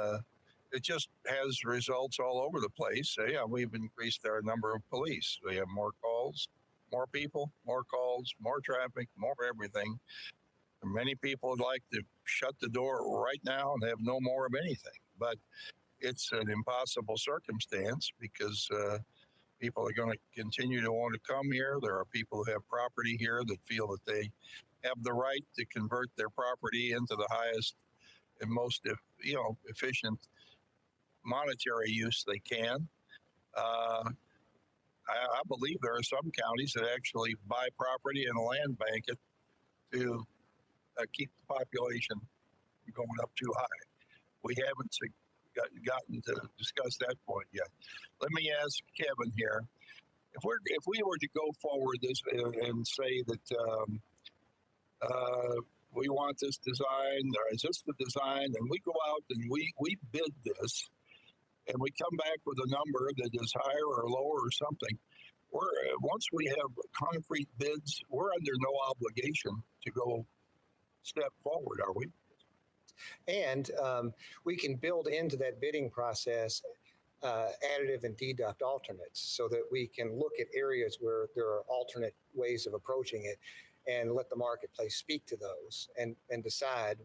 It just has results all over the place. Yeah, we've increased our number of police. We have more calls, more people, more calls, more traffic, more everything. Many people would like to shut the door right now and have no more of anything, but it's an impossible circumstance because people are going to continue to want to come here. There are people who have property here that feel that they have the right to convert their property into the highest and most, efficient monetary use they can. I believe there are some counties that actually buy property and land bank it to keep the population going up too high. We haven't gotten to discuss that point yet. Let me ask Kevin here: if we were to go forward this and say that we want this design, or is this the design, and we go out and we bid this, and we come back with a number that is higher or lower or something, once we have concrete bids, we're under no obligation to go step forward, are we? And we can build into that bidding process additive and deduct alternates so that we can look at areas where there are alternate ways of approaching it and let the marketplace speak to those and decide,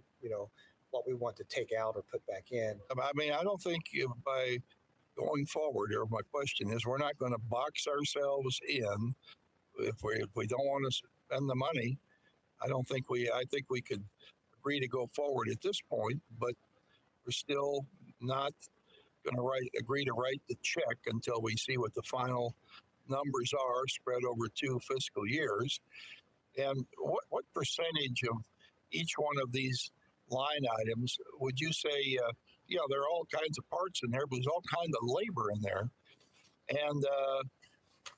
what we want to take out or put back in. I mean, I don't think by going forward, or my question is, we're not going to box ourselves in if we don't want to spend the money. I think we could agree to go forward at this point, but we're still not going to agree to write the check until we see what the final numbers are spread over 2 fiscal years. And what percentage of each one of these line items would you say, there are all kinds of parts in there, but there's all kinds of labor in there. And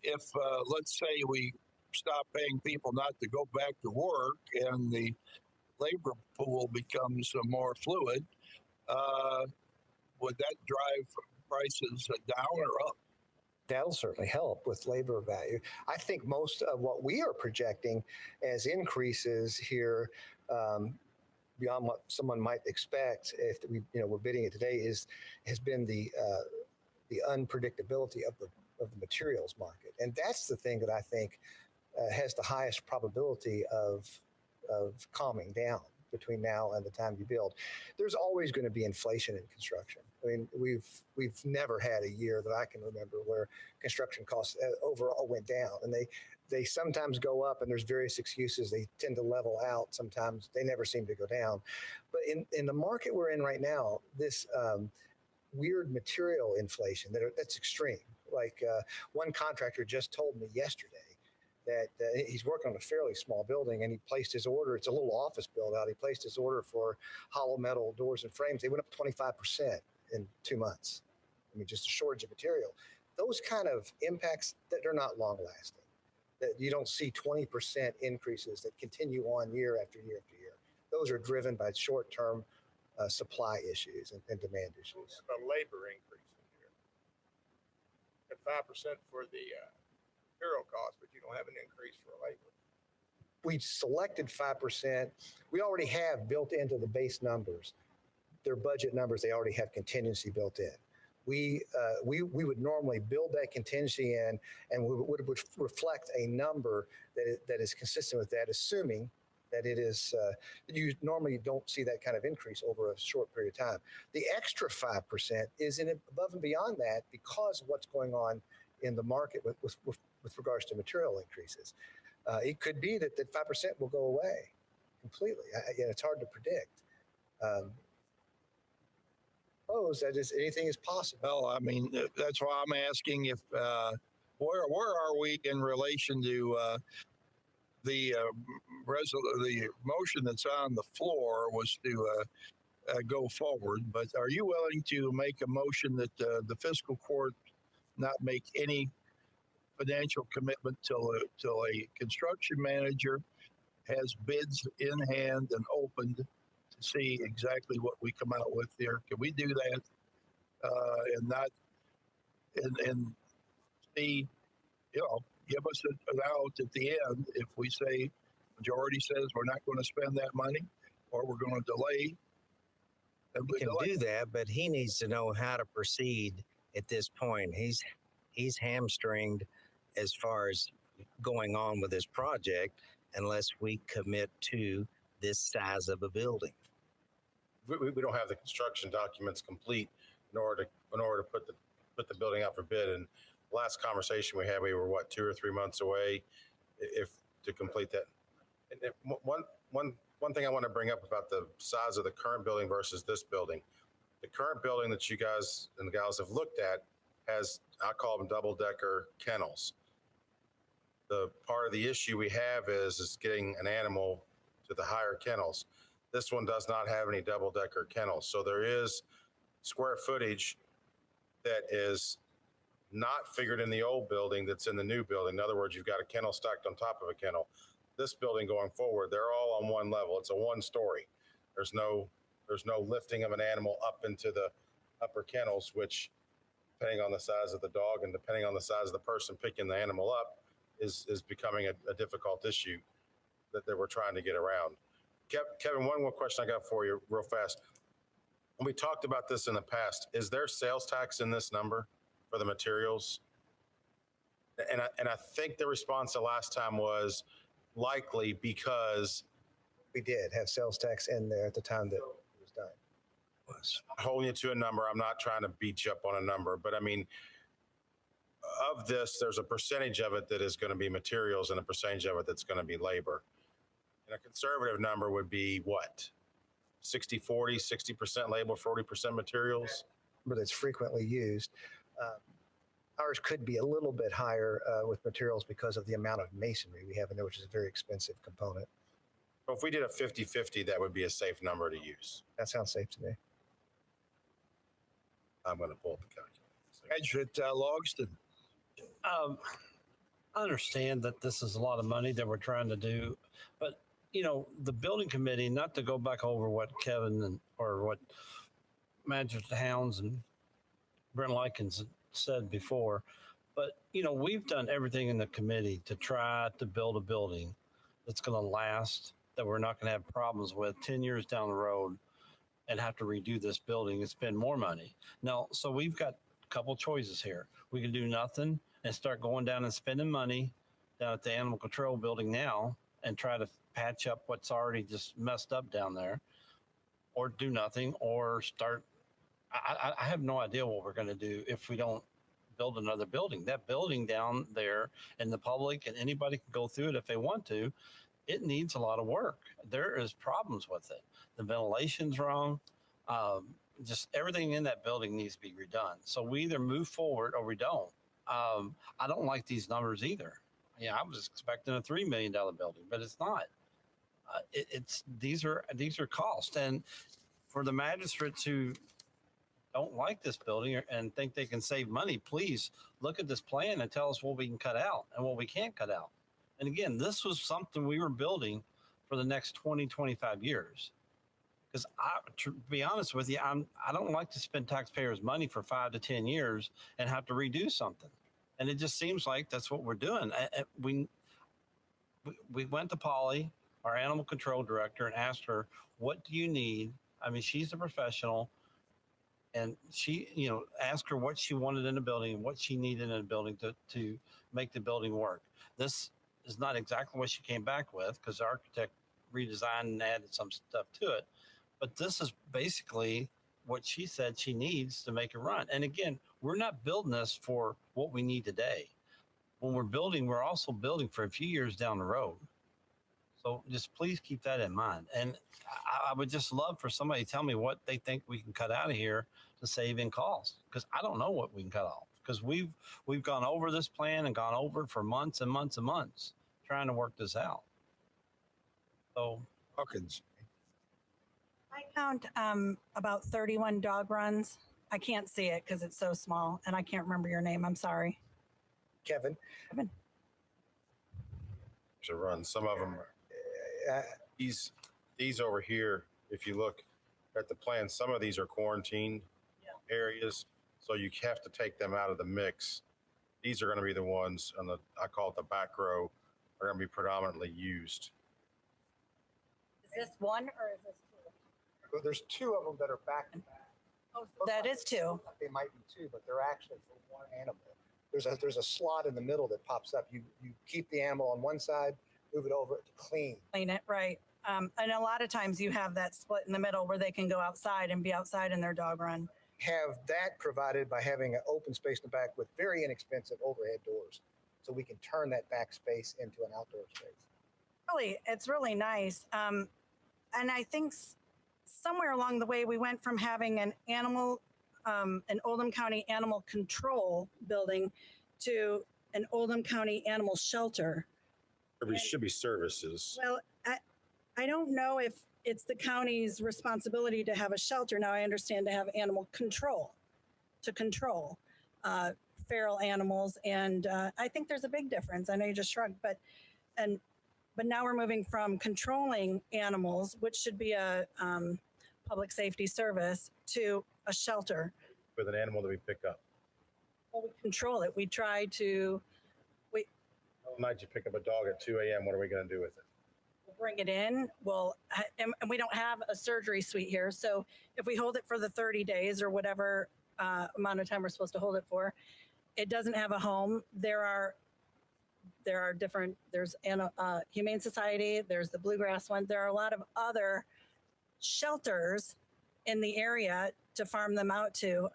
if, let's say, we stop paying people not to go back to work and the labor pool becomes more fluid, would that drive prices down or up? That'll certainly help with labor value. I think most of what we are projecting as increases here, beyond what someone might expect if we're bidding it today, has been the unpredictability of the materials market, and that's the thing that I think has the highest probability of calming down between now and the time you build. There's always going to be inflation in construction. I mean, we've never had a year that I can remember where construction costs overall went down, and they sometimes go up, and there's various excuses. They tend to level out. Sometimes they never seem to go down. But in the market we're in right now, this weird material inflation that's extreme. Like one contractor just told me yesterday that he's working on a fairly small building, and he placed his order. It's a little office build out. He placed his order for hollow metal doors and frames. They went up 25% in 2 months. I mean, just a shortage of material. Those kind of impacts that are not long lasting. That you don't see 20% increases that continue on year after year after year. Those are driven by short-term supply issues and demand issues. A labor increase in here. At 5% for the material cost, but you don't have an increase for labor. We selected 5%. We already have built into the base numbers, their budget numbers. They already have contingency built in. we would normally build that contingency in, and would reflect a number that is consistent with that, assuming that it is you normally don't see that kind of increase over a short period of time. The extra 5% is above and beyond that because of what's going on in the market with regards to material increases. It could be that 5% will go away completely. It's hard to predict. Suppose that anything is possible. Well, I mean, that's why I'm asking if where are we in relation to the motion that's on the floor was to go forward, but are you willing to make a motion that the fiscal court not make any financial commitment till a construction manager has bids in hand and opened to see exactly what we come out with there? Can we do that and not and see, give us an out at the end if we say majority says we're not going to spend that money or we're going to delay? We can do that, but he needs to know how to proceed at this point. He's hamstringed as far as going on with this project unless we commit to this size of a building. We don't have the construction documents complete in order to put the building out for bid. And last conversation we had, we were 2 or 3 months away to complete that. And one thing I want to bring up about the size of the current building versus this building. The current building that you guys and the gals have looked at has, I call them double-decker kennels. The part of the issue we have is getting an animal to the higher kennels. This one does not have any double-decker kennels. So there is square footage that is not figured in the old building that's in the new building. In other words, you've got a kennel stacked on top of a kennel. This building going forward, they're all on one level. It's a one-story. There's no lifting of an animal up into the upper kennels, which, depending on the size of the dog and depending on the size of the person picking the animal up, is becoming a difficult issue that we're trying to get around. Kevin, one more question I got for you real fast. When we talked about this in the past, is there sales tax in this number for the materials? And I think the response the last time was likely because we did have sales tax in there at the time that it was done. Holding you to a number, I'm not trying to beat you up on a number, but I mean, of this, there's a percentage of it that is going to be materials and a percentage of it that's going to be labor. And a conservative number would be what? 60-40, 60% labor, 40% materials? But it's frequently used. Ours could be a little bit higher with materials because of the amount of masonry we have in there, which is a very expensive component. So if we did a 50-50, that would be a safe number to use. That sounds safe to me. I'm going to pull up the calculator. Adjunct Logston. I understand that this is a lot of money that we're trying to do, but the building committee, not to go back over what Kevin or what Magistrate Hounds and Brent Likens said before, but we've done everything in the committee to try to build a building that's going to last, that we're not going to have problems with 10 years down the road and have to redo this building and spend more money. Now, so we've got a couple choices here. We can do nothing and start going down and spending money down at the animal control building now and try to patch up what's already just messed up down there, or do nothing, or start. I have no idea what we're going to do if we don't build another building. That building down there, and the public and anybody can go through it if they want to, it needs a lot of work. There is problems with it. The ventilation's wrong. Just everything in that building needs to be redone. So we either move forward or we don't. I don't like these numbers either. I was expecting a $3 million building, but it's not. These are costs, and for the magistrates who don't like this building and think they can save money, please look at this plan and tell us what we can cut out and what we can't cut out. And again, this was something we were building for the next 20, 25 years. Because to be honest with you, I don't like to spend taxpayers' money for 5 to 10 years and have to redo something. And it just seems like that's what we're doing. We went to Polly, our animal control director, and asked her, what do you need? I mean, she's a professional. And she, asked her what she wanted in the building and what she needed in the building to make the building work. This is not exactly what she came back with because the architect redesigned and added some stuff to it. But this is basically what she said she needs to make it run. And again, we're not building this for what we need today. When we're building, we're also building for a few years down the road. So just please keep that in mind. And I would just love for somebody to tell me what they think we can cut out of here to save in cost, because I don't know what we can cut off, because we've gone over this plan and gone over it for months and months and months trying to work this out. So Hawkins. I count about 31 dog runs. I can't see it because it's so small, and I can't remember your name. I'm sorry. Kevin. To run some of them. These over here, if you look at the plan, some of these are quarantined areas, so you have to take them out of the mix. These are going to be the ones on the, I call it the back row, are going to be predominantly used. Is this one or is this two? Well, there's two of them that are back to back. Oh, that is two. They might be two, but they're actually for one animal. There's a slot in the middle that pops up. You keep the animal on one side, move it over to clean. Clean it, right. And a lot of times you have that split in the middle where they can go outside and be outside in their dog run. Have that provided by having an open space in the back with very inexpensive overhead doors, so we can turn that back space into an outdoor space. Really, it's really nice. And I think somewhere along the way we went from having an Oldham County animal control building to an Oldham County animal shelter. There should be services. Well, I don't know if it's the county's responsibility to have a shelter. Now, I understand to have animal control, to control feral animals. And I think there's a big difference. I know you just shrugged, but now we're moving from controlling animals, which should be a public safety service, to a shelter. With an animal that we pick up. Well, we control it. We try to. Night you pick up a dog at 2 a.m. What are we going to do with it? We'll bring it in. Well, and we don't have a surgery suite here. So if we hold it for the 30 days or whatever amount of time we're supposed to hold it for, it doesn't have a home. There are different, there's Humane Society, there's the Bluegrass one. There are a lot of other shelters in the area to farm them out to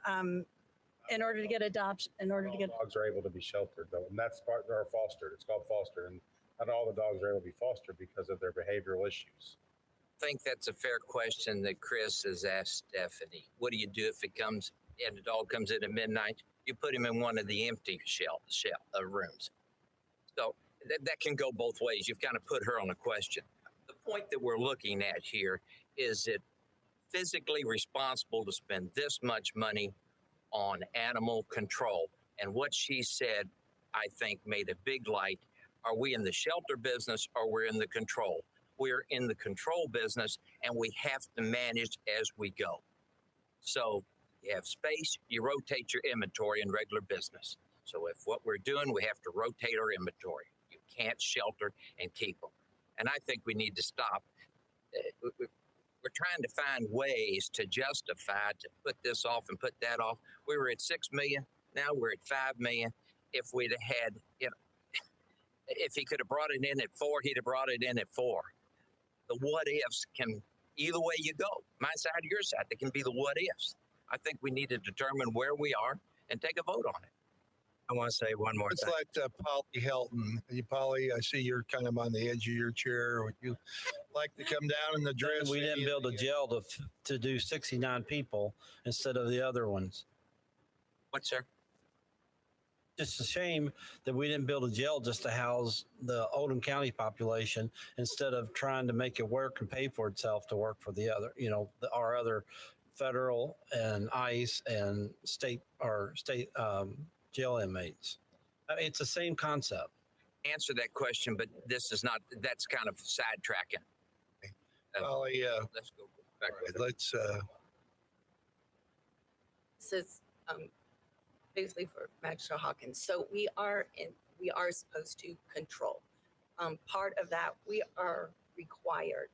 in order to get adoption, Dogs are able to be sheltered though, and that's part they're fostered. It's called fostered, and not all the dogs are able to be fostered because of their behavioral issues. I think that's a fair question that Chris has asked Stephanie. What do you do if it comes and the dog comes in at midnight? You put him in one of the empty rooms. So that can go both ways. You've kind of put her on a question. The point that we're looking at here is it physically responsible to spend this much money on animal control? And what she said, I think, made a big light. Are we in the shelter business or we're in the control? We're in the control business, and we have to manage as we go. So you have space, you rotate your inventory in regular business. So if what we're doing, we have to rotate our inventory. You can't shelter and keep them. And I think we need to stop. We're trying to find ways to justify, to put this off and put that off. We were at 6 million. Now we're at 5 million. If we'd have had, if he could have brought it in at 4, he'd have brought it in at 4. The what ifs can, either way you go, my side or your side, they can be the what ifs. I think we need to determine where we are and take a vote on it. I want to say one more It's thing. like Polly Helton. Polly, I see you're kind of on the edge of your chair. Would you like to come down in the dress? We didn't build a jail to do 69 people instead of the other ones. What, sir? Just a shame that we didn't build a jail just to house the Oldham County population instead of trying to make it work and pay for itself to work for the other, our other federal and ICE and state jail inmates. I mean, it's the same concept. Answer that question, but this is not, that's kind of sidetracking. Polly, Let's go back. let's. This is basically for Magistrate Hawkins. So we are supposed to control. Part of that, we are required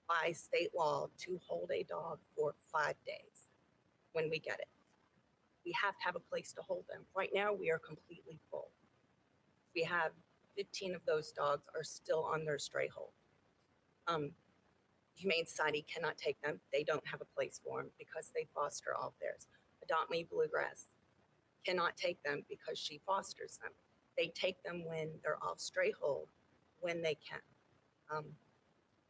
by state law to hold a dog for 5 days. when we get it. We have to have a place to hold them. Right now, we are completely full. We have 15 of those dogs are still on their stray hold. Humane Society cannot take them. They don't have a place for them because they foster all of theirs. Adopt Me Bluegrass cannot take them because she fosters them. They take them when they're off stray hold, when they can.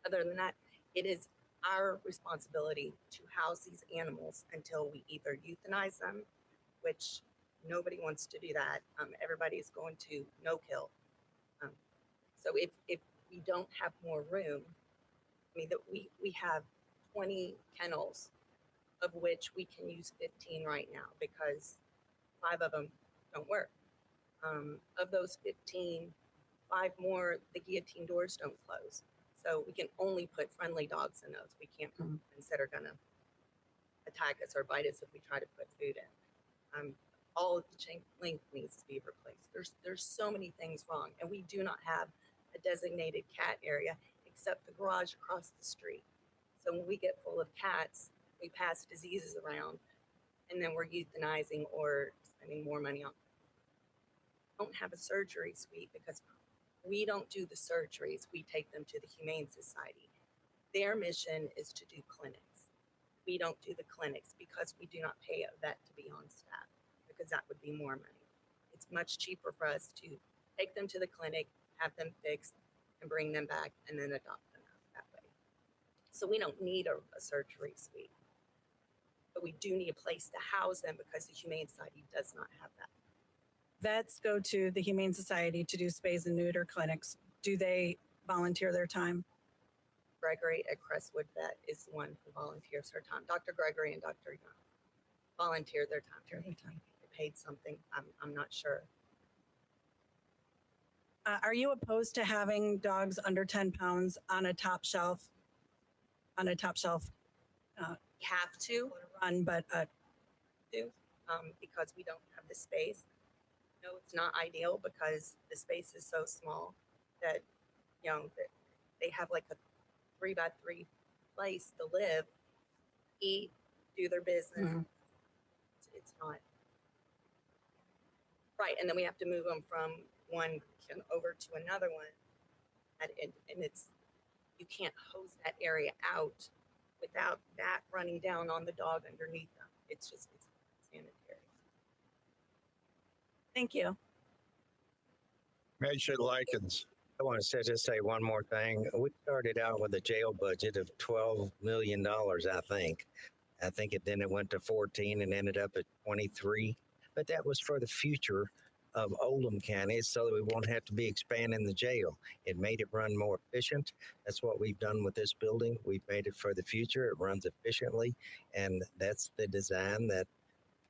Other than that, it is our responsibility to house these animals until we either euthanize them, which nobody wants to do that. Everybody is going to no kill. So if we don't have more room, I mean, that we have 20 kennels, of which we can use 15 right now because 5 of them don't work. Of those 15, 5 more, the guillotine doors don't close. So we can only put friendly dogs in those. We can't put ones that are gonna attack us or bite us if we try to put food in. All of the chain link needs to be replaced. There's so many things wrong, and we do not have a designated cat area except the garage across the street. So when we get full of cats, we pass diseases around, and then we're euthanizing or spending more money on. We don't have a surgery suite because we don't do the surgeries. We take them to the Humane Society. Their mission is to do clinics. We don't do the clinics because we do not pay a vet to be on staff because that would be more money. It's much cheaper for us to take them to the clinic, have them fixed, and bring them back and then adopt them that way. So we don't need a surgery suite, but we do need a place to house them because the Humane Society does not have that. Vets go to the Humane Society to do spays and neuter clinics. Do they volunteer their time? Gregory at Crestwood Vet is the one who volunteers her time. Dr. Gregory and Dr. Young volunteer their time. They paid something. I'm not sure. Are you opposed to having dogs under 10 pounds on a top shelf? On a top shelf Have to run, but because we don't have the space. No, it's not ideal because the space is so small that, you know, that they have like a 3x3 place to live, eat, do their business. It's not right. And then we have to move them from one over to another one. And it's, you can't hose that area out without that running down on the dog underneath them. It's just, it's sanitary. thank you. Commissioner Likens. I want to just say one more thing. We started out with a jail budget of $12 million, I think. Then it went to 14 and ended up at 23. But that was for the future of Oldham County so that we won't have to be expanding the jail. It made it run more efficient. That's what we've done with this building. We've made it for the future. It runs efficiently. And that's the design that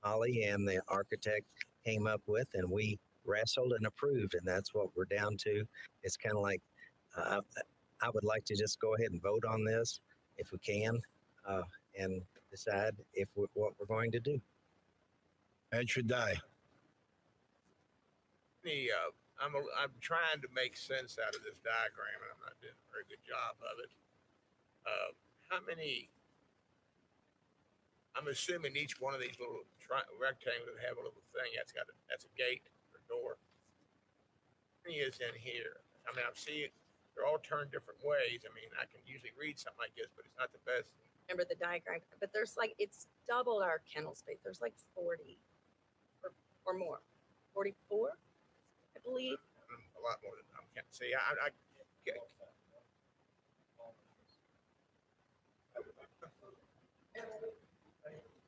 Holly and the architect came up with, and we wrestled and approved, and that's what we're down to. It's kind of like I would like to just go ahead and vote on this if we can, and decide what we're going to do. Ed should die. I'm trying to make sense out of this diagram, and I'm not doing a very good job of it. How many? I'm assuming each one of these little rectangles have a little thing. That's a gate or door. How many is in here? I mean, I see it. They're all turned different ways. I mean, I can usually read something like this, but it's not the best. Remember the diagram, but there's like, it's double our kennel space. There's like 40 or more, 44, I believe. A lot more than I can't see.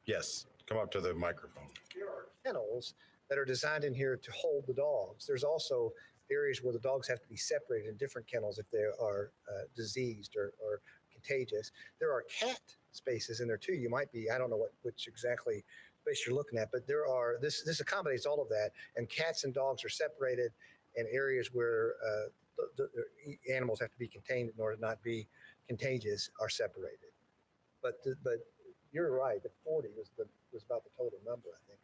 Yes, come up to the microphone. There are kennels that are designed in here to hold the dogs. There's also areas where the dogs have to be separated in different kennels if they are diseased or contagious. There are cat spaces in there too. You might be, I don't know which exactly space you're looking at, but there are, this accommodates all of that. And cats and dogs are separated in areas where the animals have to be contained in order to not be contagious are separated. But you're right. The 40 was about the total number, I think.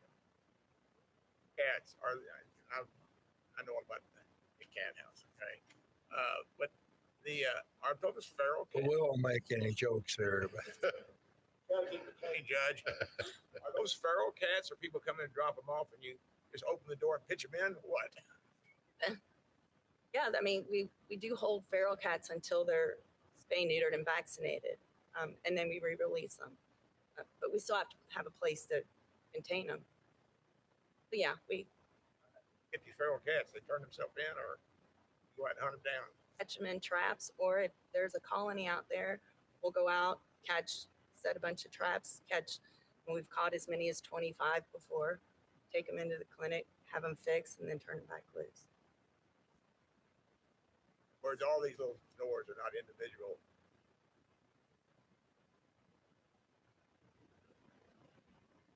Cats are. I know about the cat house. Okay, but are those feral cats? We won't make any jokes there. gotta keep it clean, Judge. Are those feral cats, or people come in and drop them off and you just open the door and pitch them in? What? Yeah, I mean, we do hold feral cats until they're spay neutered and vaccinated, and then we re-release them. But we still have to have a place to contain them. But yeah, we Get these feral cats, they turn themselves in, or go out and hunt them down. catch them in traps, or if there's a colony out there, we'll go out, set a bunch of traps, and we've caught as many as 25 before, take them into the clinic, have them fixed, and then turn them back loose. Whereas all these little doors are not individual.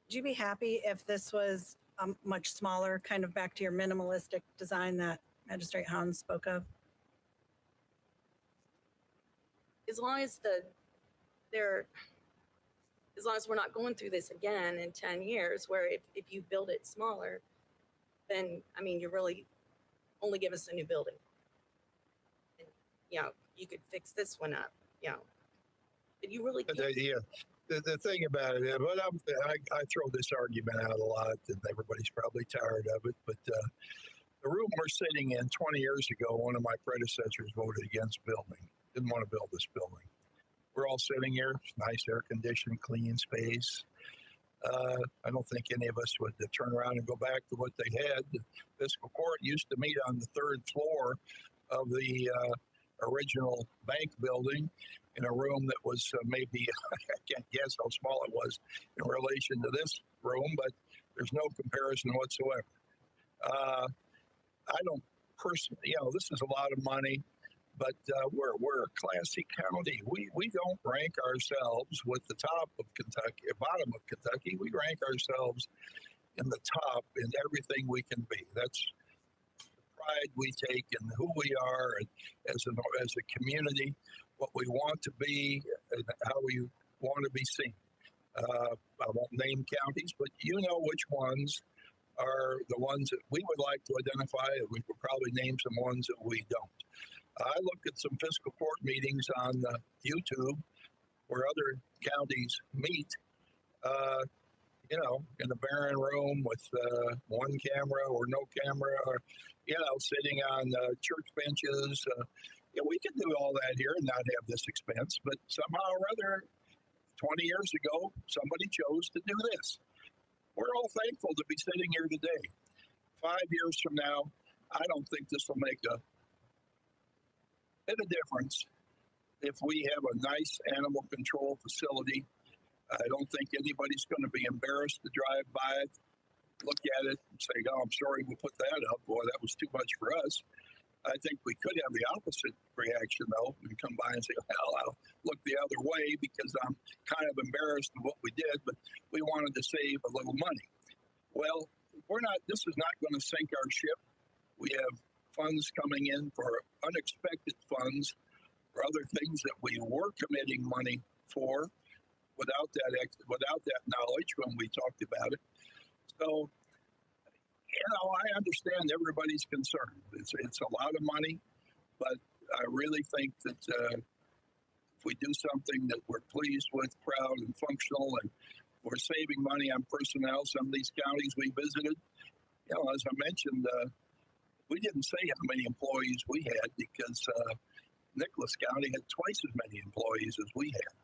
Would you be happy if this was much smaller, kind of back to your minimalistic design that Magistrate Hound spoke of? As long as we're not going through this again in 10 years, where if you build it smaller, then, I mean, you really only give us a new building. And, you could fix this one up, but you really can't. The thing about it, but I throw this argument out a lot, and everybody's probably tired of it. But the room we're sitting in 20 years ago, one of my predecessors voted against building. Didn't want to build this building. We're all sitting here, nice air conditioned, clean space. I don't think any of us would turn around and go back to what they had. The fiscal court used to meet on the third floor of the original bank building in a room that was maybe, I can't guess how small it was in relation to this room, but there's no comparison whatsoever. I don't personally, this is a lot of money, but we're a classy county. We don't rank ourselves with the top of Kentucky, bottom of Kentucky. We rank ourselves in the top in everything we can be. That's pride we take in who we are and as a community, what we want to be, and how we want to be seen. I won't name counties, but you know which ones are the ones that we would like to identify, and we could probably name some ones that we don't. I looked at some fiscal court meetings on YouTube where other counties meet, in a barren room with one camera or no camera, or, sitting on church benches. We can do all that here and not have this expense, but somehow or other, 20 years ago, somebody chose to do this. We're all thankful to be sitting here today. 5 years from now, I don't think this will make a bit of difference if we have a nice animal control facility. I don't think anybody's going to be embarrassed to drive by it, look at it, and say, "Oh, I'm sorry, we'll put that up. Boy, that was too much for us." I think we could have the opposite reaction, though, and come by and say, "Well, I'll look the other way because I'm kind of embarrassed of what we did, but we wanted to save a little money." Well, this is not going to sink our ship. We have funds coming in for unexpected funds for other things that we were committing money for without that knowledge when we talked about it. So, I understand everybody's concern. It's a lot of money, but I really think that if we do something that we're pleased with, proud and functional, and we're saving money on personnel, some of these counties we visited, as I mentioned, we didn't say how many employees we had because Nicholas County had twice as many employees as we had.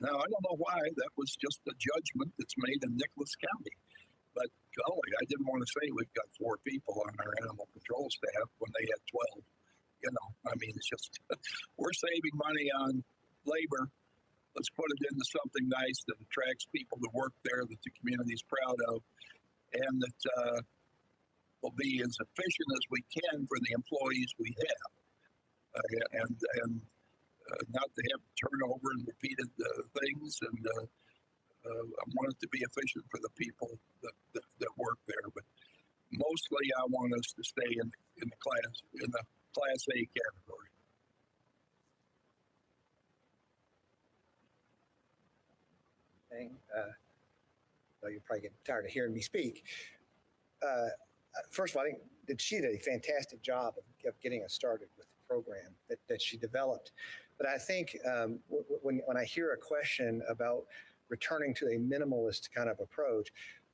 Now, I don't know why. That was just a judgment that's made in Nicholas County. But golly, I didn't want to say we've got 4 people on our animal control staff when they had 12. It's just, we're saving money on labor. Let's put it into something nice that attracts people to work there, that the community's proud of, and that will be as efficient as we can for the employees we have. And not to have turnover and repeated things, and I want it to be efficient for the people that work there. But mostly, I want us to stay in the Class A category. Well, you're probably getting tired of hearing me speak. First of all, I think that she did a fantastic job of getting us started with the program that she developed. But I think when I hear a question about returning to a minimalist kind of approach.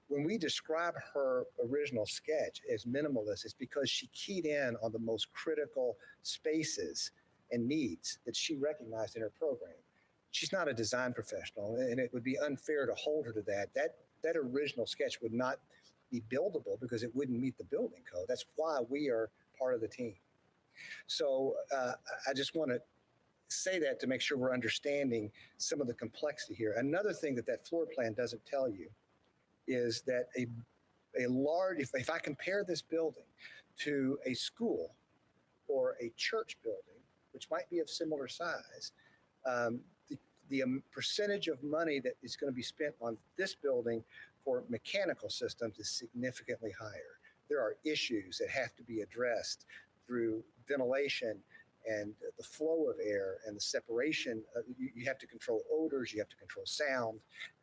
When we describe her original sketch as minimalist, it's because she keyed in on the most critical spaces and needs that she recognized in her program. She's not a design professional, and it would be unfair to hold her to that. That original sketch would not be buildable because it wouldn't meet the building code. That's why we are part of the team. So I just want to say that to make sure we're understanding some of the complexity here. Another thing that floor plan doesn't tell you is that a large, if I compare this building to a school or a church building, which might be of similar size, the percentage of money that is going to be spent on this building for mechanical systems is significantly higher. There are issues that have to be addressed through ventilation and the flow of air and the separation. You have to control odors, you have to control sound.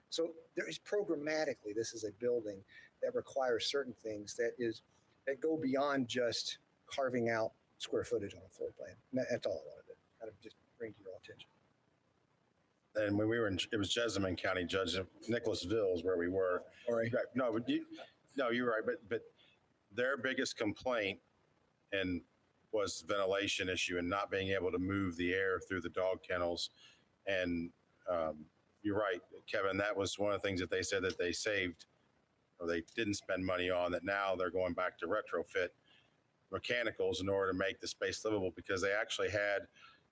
So there is programmatically, this is a building that requires certain things that go beyond just carving out square footage on a floor plan. That's all I wanted to kind of just bring to your attention. And when we were it was Jessamine County, Judge Nicholasville is where we were. All right. No, you're right. But their biggest complaint was ventilation issue and not being able to move the air through the dog kennels. And you're right, Kevin, that was one of the things that they said that they saved or they didn't spend money on, that now they're going back to retrofit mechanicals in order to make the space livable, because they actually had,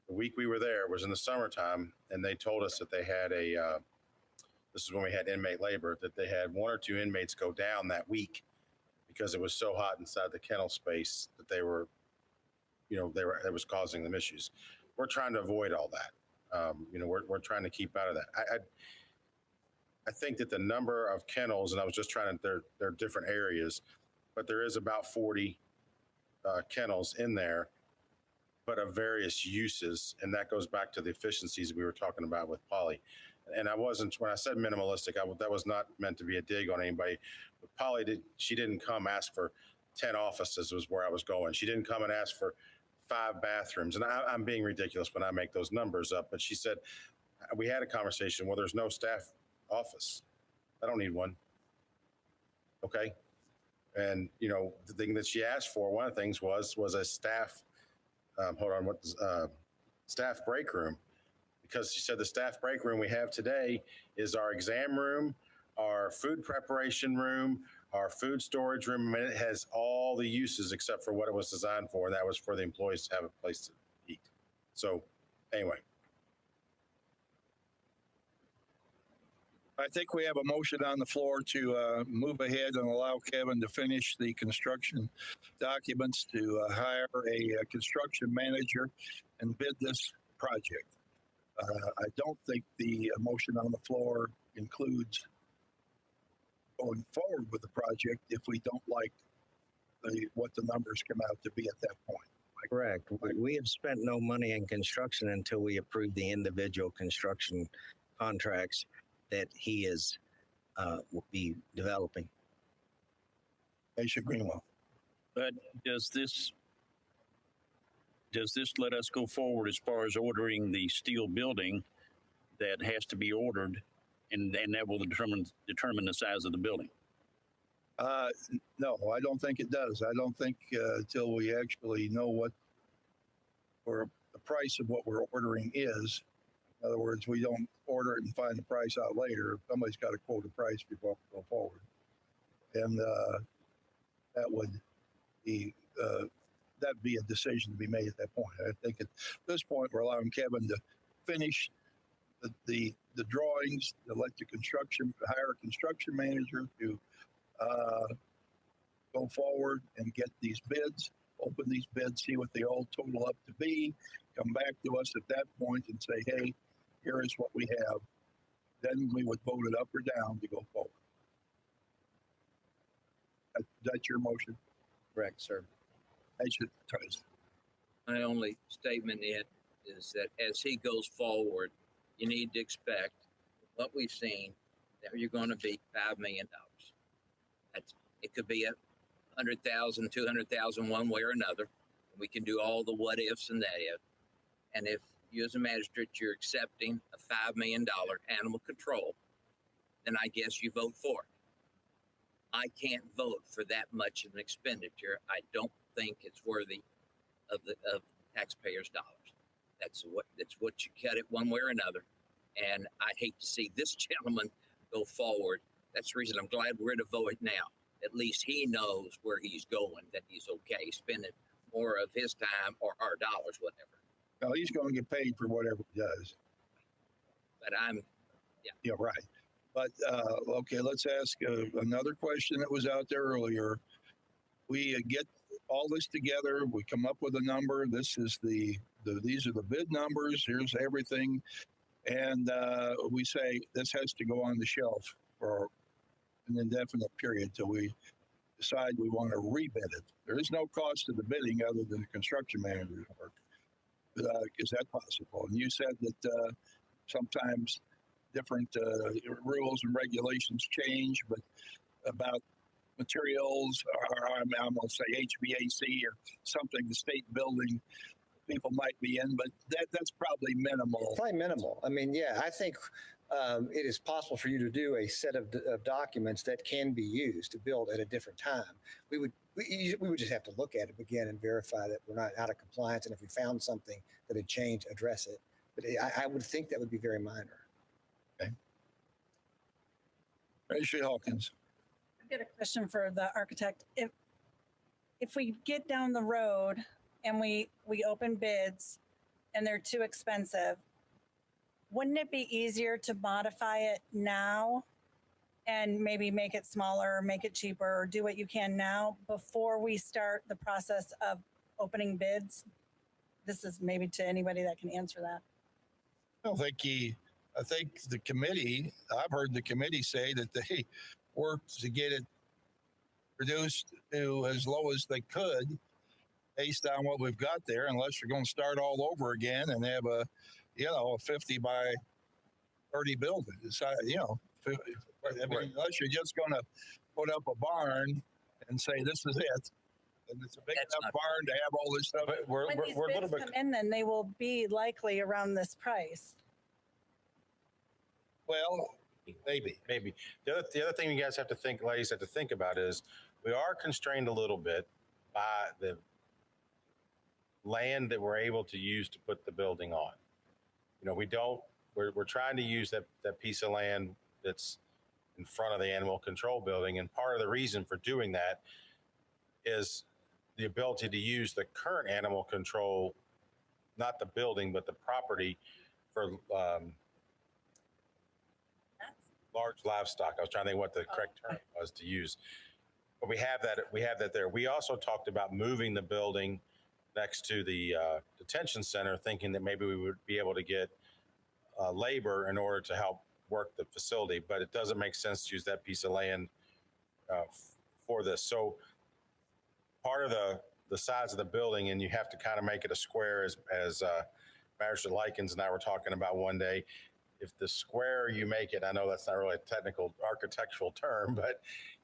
the week we were there was in the summertime, and they told us that they had this is when we had inmate labor, that they had 1 or 2 inmates go down that week because it was so hot inside the kennel space that it was causing them issues. We're trying to avoid all that. We're trying to keep out of that. I think that the number of kennels, and I was just trying to, they're different areas, but there is about 40 kennels in there, but of various uses. And that goes back to the efficiencies we were talking about with Polly. And when I said minimalistic, that was not meant to be a dig on anybody. But Polly she didn't come ask for 10 offices was where I was going. She didn't come and ask for 5 bathrooms. And I'm being ridiculous when I make those numbers up. But she said, we had a conversation, well, there's no staff office. I don't need one. Okay. And, the thing that she asked for, one of the things was a staff, staff break room. Because she said the staff break room we have today is our exam room, our food preparation room, our food storage room, and it has all the uses except for what it was designed for, and that was for the employees to have a place to eat. So anyway. I think we have a motion on the floor to move ahead and allow Kevin to finish the construction documents to hire a construction manager and bid this project. I don't think the motion on the floor includes going forward with the project if we don't like what the numbers come out to be at that point. Correct. We have spent no money in construction until we approve the individual construction contracts that he will be developing. Aisha Greenwell. But does this let us go forward as far as ordering the steel building that has to be ordered, and that will determine the size of the building? No, I don't think it does. I don't think until we actually know what or the price of what we're ordering is. In other words, we don't order it and find the price out later. Somebody's got to quote a price before we go forward. And that would be that'd be a decision to be made at that point. I think at this point we're allowing Kevin to finish the drawings, to let hire a construction manager to go forward and get these bids, open these bids, see what they all total up to be, come back to us at that point and say, hey, here is what we have. Then we would vote it up or down to go forward. That's your motion? Correct, sir. My only statement is that as he goes forward, you need to expect what we've seen, that you're going to be $5 million. It could be 100,000, 200,000 one way or another. We can do all the what ifs and that if. And if you as a magistrate, you're accepting a $5 million animal control, then I guess you vote for it. I can't vote for that much of an expenditure. I don't think it's worthy of taxpayers' dollars. That's what you cut it one way or another. And I hate to see this gentleman go forward. That's the reason I'm glad we're to vote it now. At least he knows where he's going, that he's okay spending more of his time or our dollars, whatever. Well, he's going to get paid for whatever he does. But Yeah, right. But okay, let's ask another question that was out there earlier. We get all this together. We come up with a number. This is these are the bid numbers. Here's everything, and we say this has to go on the shelf for an indefinite period till we decide we want to rebid it. There is no cost to the bidding other than the construction manager's work. Is that possible? And you said that sometimes different rules and regulations change, but about materials, or I'm going to say HVAC or something, the state building people might be in, but that's probably minimal. Probably minimal. I mean, yeah, I think it is possible for you to do a set of documents that can be used to build at a different time. We would just have to look at it again and verify that we're not out of compliance, and if we found something that had changed, address it. But I would think that would be very minor. Okay. Ashley Hawkins. I've got a question for the architect. If we get down the road and we open bids and they're too expensive, wouldn't it be easier to modify it now and maybe make it smaller, make it cheaper, or do what you can now before we start the process of opening bids? This is maybe to anybody that can answer that. I think the committee, I've heard the committee say that they worked to get it reduced to as low as they could based on what we've got there, unless you're going to start all over again and have a 50 by 30 building. Unless you're just going to put up a barn and say, this is it. And it's a big enough barn to have all this stuff. When these bids come in, then they will be likely around this price. Well, maybe. The other thing you guys have to think, ladies, have to think about is we are constrained a little bit by the land that we're able to use to put the building on. We're trying to use that piece of land that's in front of the animal control building. And part of the reason for doing that is the ability to use the current animal control, not the building, but the property for large livestock. I was trying to think what the correct term was to use, but we have that there. We also talked about moving the building next to the detention center, thinking that maybe we would be able to get labor in order to help work the facility, but it doesn't make sense to use that piece of land for this. So part of the size of the building, and you have to kind of make it a square, as Magistrate Likens and I were talking about one day. If the square you make it, I know that's not really a technical architectural term, but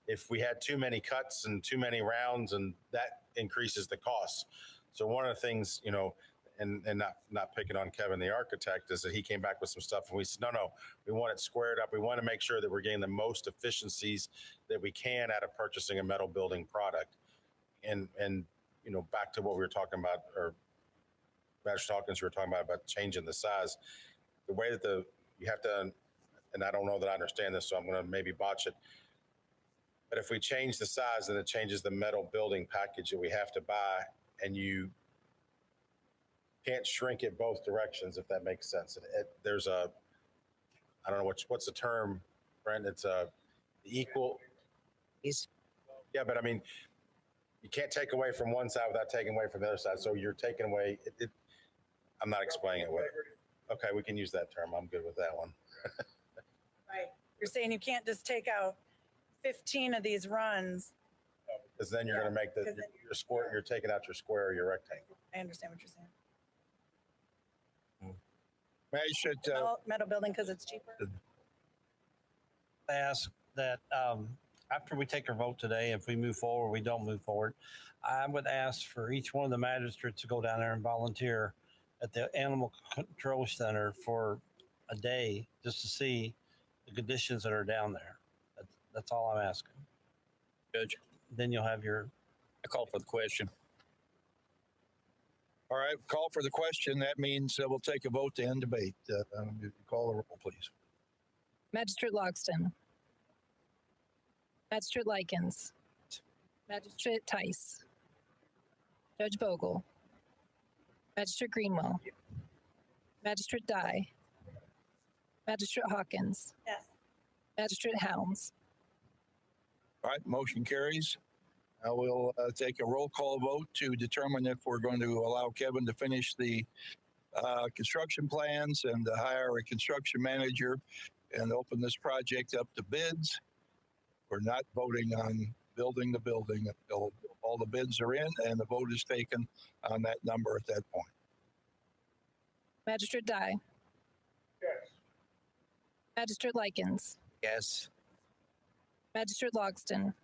if we had too many cuts and too many rounds, and that increases the cost. So one of the things, and not picking on Kevin, the architect, is that he came back with some stuff and we said, no, we want it squared up. We want to make sure that we're getting the most efficiencies that we can out of purchasing a metal building product. And back to what we were talking about, or Magistrate Hawkins, you were talking about changing the size. The way that you have to, and I don't know that I understand this, so I'm going to maybe botch it. But if we change the size, then it changes the metal building package that we have to buy, and you can't shrink it both directions, if that makes sense. There's I don't know what's the term, Brent. It's equal. Yeah, but I mean, you can't take away from one side without taking away from the other side. So you're taking away. I'm not explaining it well. Okay, we can use that term. I'm good with that one. Right. You're saying you can't just take out 15 of these runs. Because then you're going to make your square. You're taking out your square or your rectangle. I understand what you're saying. Metal building because it's cheaper. I ask that after we take our vote today, if we move forward, we don't move forward, I would ask for each one of the magistrates to go down there and volunteer at the Animal Control Center for a day just to see the conditions that are down there. That's all I'm asking. Judge, Then you'll have your, I call for the question. All right, call for the question. That means we'll take a vote to end debate. Call the roll, please. Magistrate Logston. Magistrate Likens. Magistrate Tice. Judge Vogel. Magistrate Greenwell. Magistrate Dye. Magistrate Hawkins. Yes. Magistrate Hounds. All right, motion carries. I will take a roll call vote to determine if we're going to allow Kevin to finish the construction plans and to hire a construction manager and open this project up to bids. We're not voting on building the building until all the bids are in and the vote is taken on that number at that point. Magistrate Dye. Yes. Magistrate Likens. Yes. Magistrate Logston.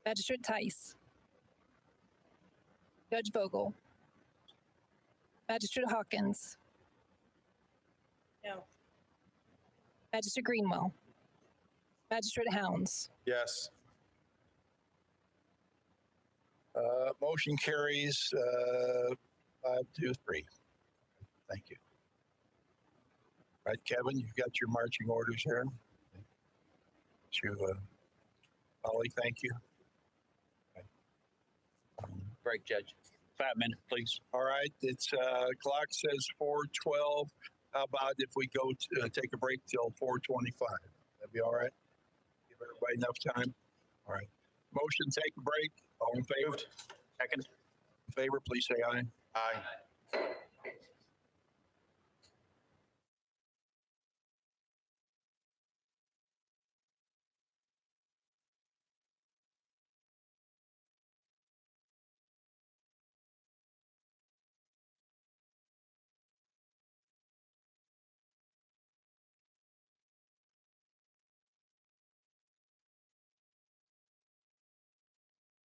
Magistrate Tice. Judge Vogel. Magistrate Hawkins. No. Magistrate Greenwell. Magistrate Hounds. Yes. Motion carries 5-3. Thank you. All right, Kevin, you've got your marching orders here. Holly, thank you. Great, Judge. 5 minutes, please. All right, it's clock says 4:12. How about if we go to take a break till 4:25? That'd be all right. Give everybody enough time. All right. Motion, take a break. All in favor? Moved. Second. In favor, please say aye. Aye.